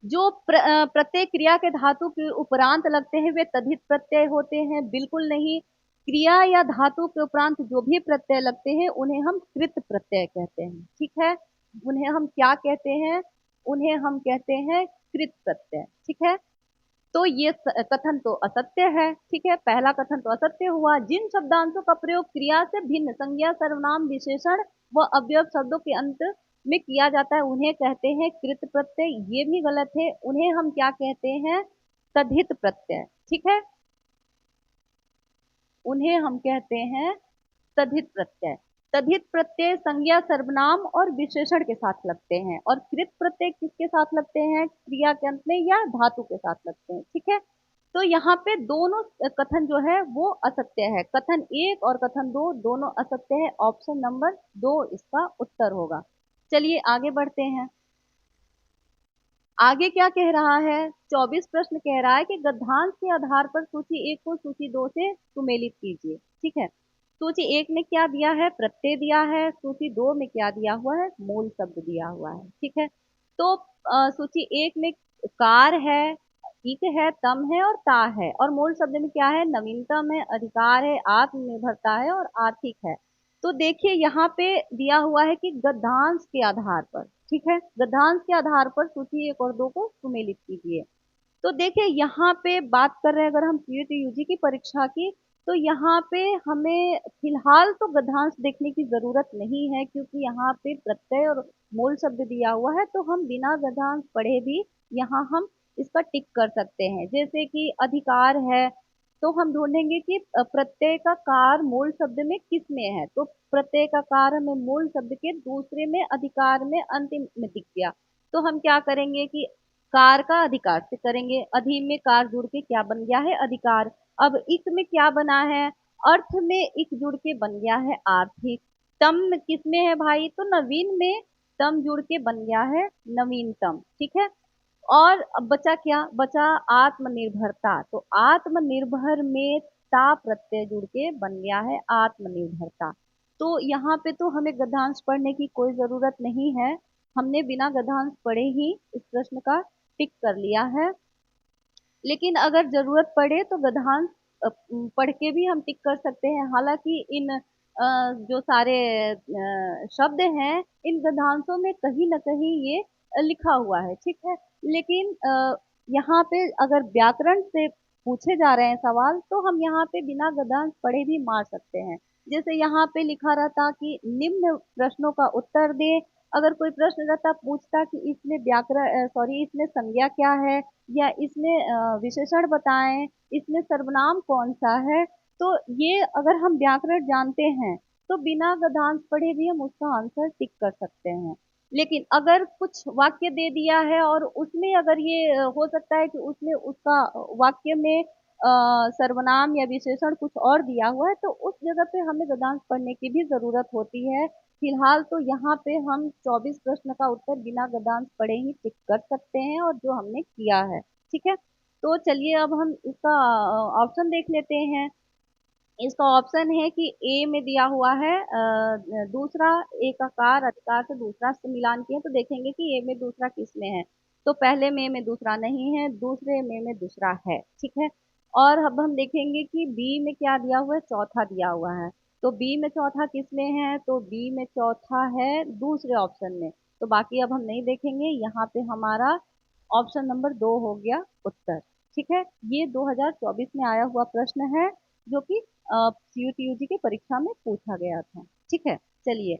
[SPEAKER 1] जो प्रत्यय क्रिया के धातु के उपरांत लगते हैं वे तद्धित प्रत्यय होते हैं। बिल्कुल नहीं, क्रिया या धातु के उपरांत जो भी प्रत्यय लगते हैं उन्हें हम कृत प्रत्यय कहते हैं। ठीक है, उन्हें हम क्या कहते हैं? उन्हें हम कहते हैं कृत प्रत्यय। ठीक है, तो ये कथन तो असत्य है। ठीक है, पहला कथन तो असत्य हुआ। जिन शब्दांशों का प्रयोग क्रिया से भिन्न संज्ञा, सर्वनाम, विशेषण व अव्यय शब्दों के अंत में किया जाता है उन्हें कहते हैं कृत प्रत्यय, ये भी गलत है। उन्हें हम क्या कहते हैं? तद्धित प्रत्यय। ठीक है, उन्हें हम कहते हैं तद्धित प्रत्यय। तद्धित प्रत्यय संज्ञा, सर्वनाम और विशेषण के साथ लगते हैं और कृत प्रत्यय किसके साथ लगते हैं? क्रिया के अंत में या धातु के साथ लगते हैं। ठीक है, तो यहाँ पे दोनों कथन जो है वो असत्य है। कथन एक और कथन दो दोनों असत्य है। ऑप्शन नंबर दो इसका उत्तर होगा। चलिए आगे बढ़ते हैं। आगे क्या कह रहा है? 24 प्रश्न कह रहा है कि गद्यांश के आधार पर सूची एक को सूची दो से सुमेलित कीजिए। ठीक है। सूची एक में क्या दिया है? प्रत्यय दिया है। सूची दो में क्या दिया हुआ है? मूल शब्द दिया हुआ है। ठीक है। तो सूची एक में कार है, इक है, तम है और ता है, और मूल शब्द में क्या है? नवीनतम है, अधिकार है, आत्मनिर्भरता है और आर्थिक है। तो देखिए यहाँ पे दिया हुआ है कि गद्यांश के आधार पर, ठीक है, गद्यांश के आधार पर सूची एक और दो को सुमेलित कीजिए। तो देखिए यहाँ पे बात कर रहे हैं अगर हम सीईटी यूजी की परीक्षा की, तो यहाँ पे हमें फिलहाल तो गद्यांश देखने की जरूरत नहीं है, क्योंकि यहाँ पे प्रत्यय और मूल शब्द दिया हुआ है, तो हम बिना गद्यांश पढ़े भी यहाँ हम इसका टिक कर सकते हैं। जैसे कि अधिकार है, तो हम ढूंढेंगे कि प्रत्यय का कार मूल शब्द में किस में है, तो प्रत्यय का कार हमें मूल शब्द के दूसरे में, अधिकार में, अंतिम में दिख गया। तो हम क्या करेंगे कि कार का अधिकार से करेंगे। अधि में कार जुड़ के क्या बन गया है? अधिकार। अब इक में क्या बना है? अर्थ में इक जुड़ के बन गया है आर्थिक। तम किस में है भाई? तो नवीन में तम जुड़ के बन गया है नवीनतम। ठीक है। और अब बचा क्या? बचा आत्मनिर्भरता। तो आत्मनिर्भर में ता प्रत्यय जुड़ के बन गया है आत्मनिर्भरता। तो यहाँ पे तो हमें गद्यांश पढ़ने की कोई जरूरत नहीं है। हमने बिना गद्यांश पढ़े ही इस प्रश्न का टिक कर लिया है। लेकिन अगर जरूरत पड़े तो गद्यांश पढ़ के भी हम टिक कर सकते हैं। हालांकि इन जो सारे शब्द हैं, इन गद्यांशों में कहीं ना कहीं ये लिखा हुआ है। ठीक है। लेकिन यहाँ पे अगर व्याकरण से पूछे जा रहे हैं सवाल, तो हम यहाँ पे बिना गद्यांश पढ़े भी मार सकते हैं। जैसे यहाँ पे लिखा रहता कि निम्न प्रश्नों का उत्तर दे। अगर कोई प्रश्न रहता पूछता कि इसमें व्याकरण सॉरी इसमें संज्ञा क्या है, या इसमें विशेषण बताएं, इसमें सर्वनाम कौन सा है, तो ये अगर हम व्याकरण जानते हैं तो बिना गद्यांश पढ़े भी हम उसका आंसर टिक कर सकते हैं। लेकिन अगर कुछ वाक्य दे दिया है और उसमें अगर ये हो सकता है कि उसमें उसका वाक्य में सर्वनाम या विशेषण कुछ और दिया हुआ है, तो उस जगह पे हमें गद्यांश पढ़ने की भी जरूरत होती है। फिलहाल तो यहाँ पे हम 24 प्रश्न का उत्तर बिना गद्यांश पढ़े ही टिक कर सकते हैं, और जो हमने किया है। ठीक है। तो चलिए अब हम इसका ऑप्शन देख लेते हैं। इसका ऑप्शन है कि ए में दिया हुआ है दूसरा, एक आकार अधिकार से दूसरा से मिलान किए तो देखेंगे कि ए में दूसरा किस में है। तो पहले में दूसरा नहीं है, दूसरे में दूसरा है। ठीक है। और अब हम देखेंगे कि बी में क्या दिया हुआ है? चौथा दिया हुआ है। तो बी में चौथा किस में है? तो बी में चौथा है दूसरे ऑप्शन में। तो बाकी अब हम नहीं देखेंगे। यहाँ पे हमारा ऑप्शन नंबर दो हो गया उत्तर। ठीक है। ये 2024 में आया हुआ प्रश्न है, जो कि सीयूटीयूजी की परीक्षा में पूछा गया था। ठीक है। चलिए,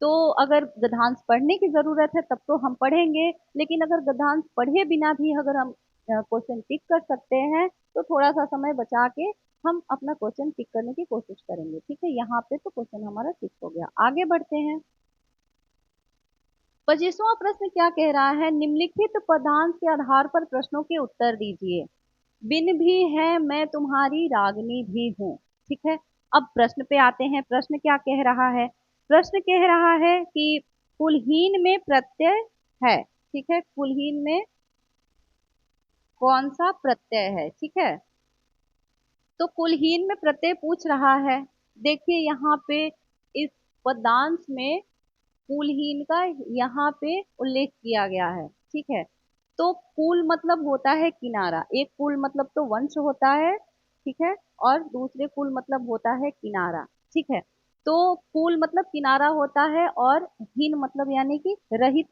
[SPEAKER 1] तो अगर गद्यांश पढ़ने की जरूरत है तब तो हम पढ़ेंगे, लेकिन अगर गद्यांश पढ़े बिना भी अगर हम क्वेश्चन टिक कर सकते हैं, तो थोड़ा सा समय बचा के हम अपना क्वेश्चन टिक करने की कोशिश करेंगे। ठीक है। यहाँ पे तो क्वेश्चन हमारा टिक हो गया। आगे बढ़ते हैं। 25वां प्रश्न क्या कह रहा है? निम्नलिखित पदांश के आधार पर प्रश्नों के उत्तर दीजिए। बिन भी है मैं तुम्हारी रागनी भी हूँ। ठीक है। अब प्रश्न पे आते हैं। प्रश्न क्या कह रहा है? प्रश्न कह रहा है कि कुलहीन में प्रत्यय है। ठीक है। कुलहीन में कौन सा प्रत्यय है? ठीक है। तो कुलहीन में प्रत्यय पूछ रहा है। देखिए यहाँ पे इस पदांश में कुलहीन का यहाँ पे उल्लेख किया गया है। ठीक है। तो कुल मतलब होता है किनारा। एक कुल मतलब तो वंश होता है। ठीक है। और दूसरे कुल मतलब होता है किनारा। ठीक है। तो कुल मतलब किनारा होता है, और हीन मतलब यानी कि रहित।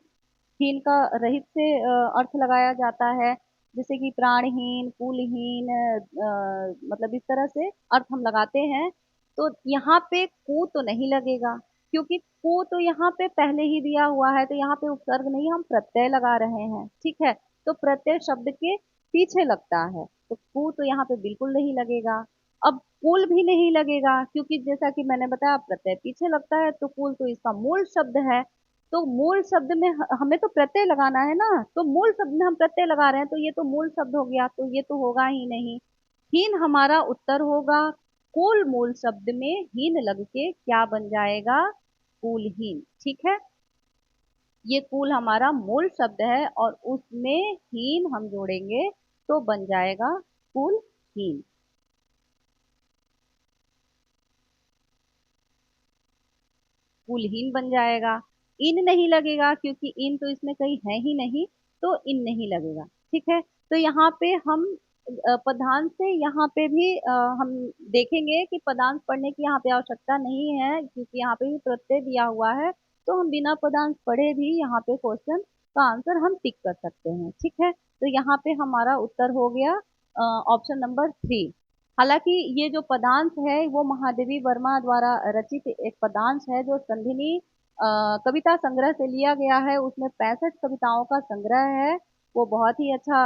[SPEAKER 1] हीन का रहित से अर्थ लगाया जाता है। जैसे कि प्राणहीन, कुलहीन, मतलब इस तरह से अर्थ हम लगाते हैं। तो यहाँ पे कु तो नहीं लगेगा, क्योंकि कु तो यहाँ पे पहले ही दिया हुआ है, तो यहाँ पे उपसर्ग नहीं, हम प्रत्यय लगा रहे हैं। ठीक है। तो प्रत्यय शब्द के पीछे लगता है, तो कु तो यहाँ पे बिल्कुल नहीं लगेगा। अब कुल भी नहीं लगेगा, क्योंकि जैसा कि मैंने बताया प्रत्यय पीछे लगता है, तो कुल तो इसका मूल शब्द है। तो मूल शब्द में हमें तो प्रत्यय लगाना है ना, तो मूल शब्द में हम प्रत्यय लगा रहे हैं, तो ये तो मूल शब्द हो गया, तो ये तो होगा ही नहीं। हीन हमारा उत्तर होगा। कुल मूल शब्द में हीन लग के क्या बन जाएगा? कुलहीन। ठीक है, ये कुल हमारा मूल शब्द है और उसमें हीन हम जोड़ेंगे तो बन जाएगा कुलहीन। कुलहीन बन जाएगा। इन नहीं लगेगा क्योंकि इन तो इसमें कहीं है ही नहीं, तो इन नहीं लगेगा। ठीक है, तो यहाँ पे हम पदांश से यहाँ पे भी हम देखेंगे कि पदांश पढ़ने की यहाँ पे आवश्यकता नहीं है क्योंकि यहाँ पे भी प्रत्यय दिया हुआ है, तो हम बिना पदांश पढ़े भी यहाँ पे क्वेश्चन का आंसर हम टिक कर सकते हैं। ठीक है, तो यहाँ पे हमारा उत्तर हो गया ऑप्शन नंबर 3। हालांकि ये जो पदांश है वो महादेवी वर्मा द्वारा रचित एक पदांश है जो संधिनी कविता संग्रह से लिया गया है। उसमें 65 कविताओं का संग्रह है। वो बहुत ही अच्छा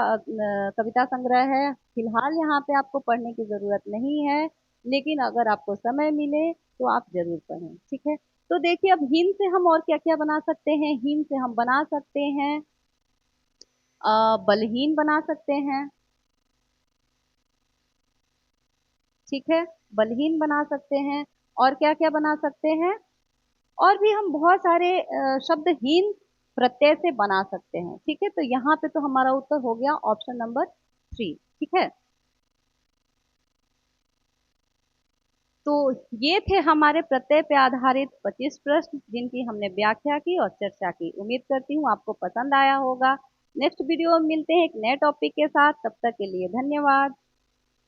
[SPEAKER 1] कविता संग्रह है। फिलहाल यहाँ पे आपको पढ़ने की जरूरत नहीं है, लेकिन अगर आपको समय मिले तो आप जरूर पढ़ें। ठीक है, तो देखिए अब हीन से हम और क्या क्या बना सकते हैं। हीन से हम बना सकते हैं बलहीन बना सकते हैं। ठीक है, बलहीन बना सकते हैं। और क्या क्या बना सकते हैं? और भी हम बहुत सारे शब्दहीन प्रत्यय से बना सकते हैं। ठीक है, तो यहाँ पे तो हमारा उत्तर हो गया ऑप्शन नंबर 3। ठीक है, तो ये थे हमारे प्रत्यय पे आधारित 25 प्रश्न जिनकी हमने व्याख्या की और चर्चा की। उम्मीद करती हूँ आपको पसंद आया होगा। नेक्स्ट वीडियो में मिलते हैं एक नए टॉपिक के साथ, तब तक के लिए धन्यवाद।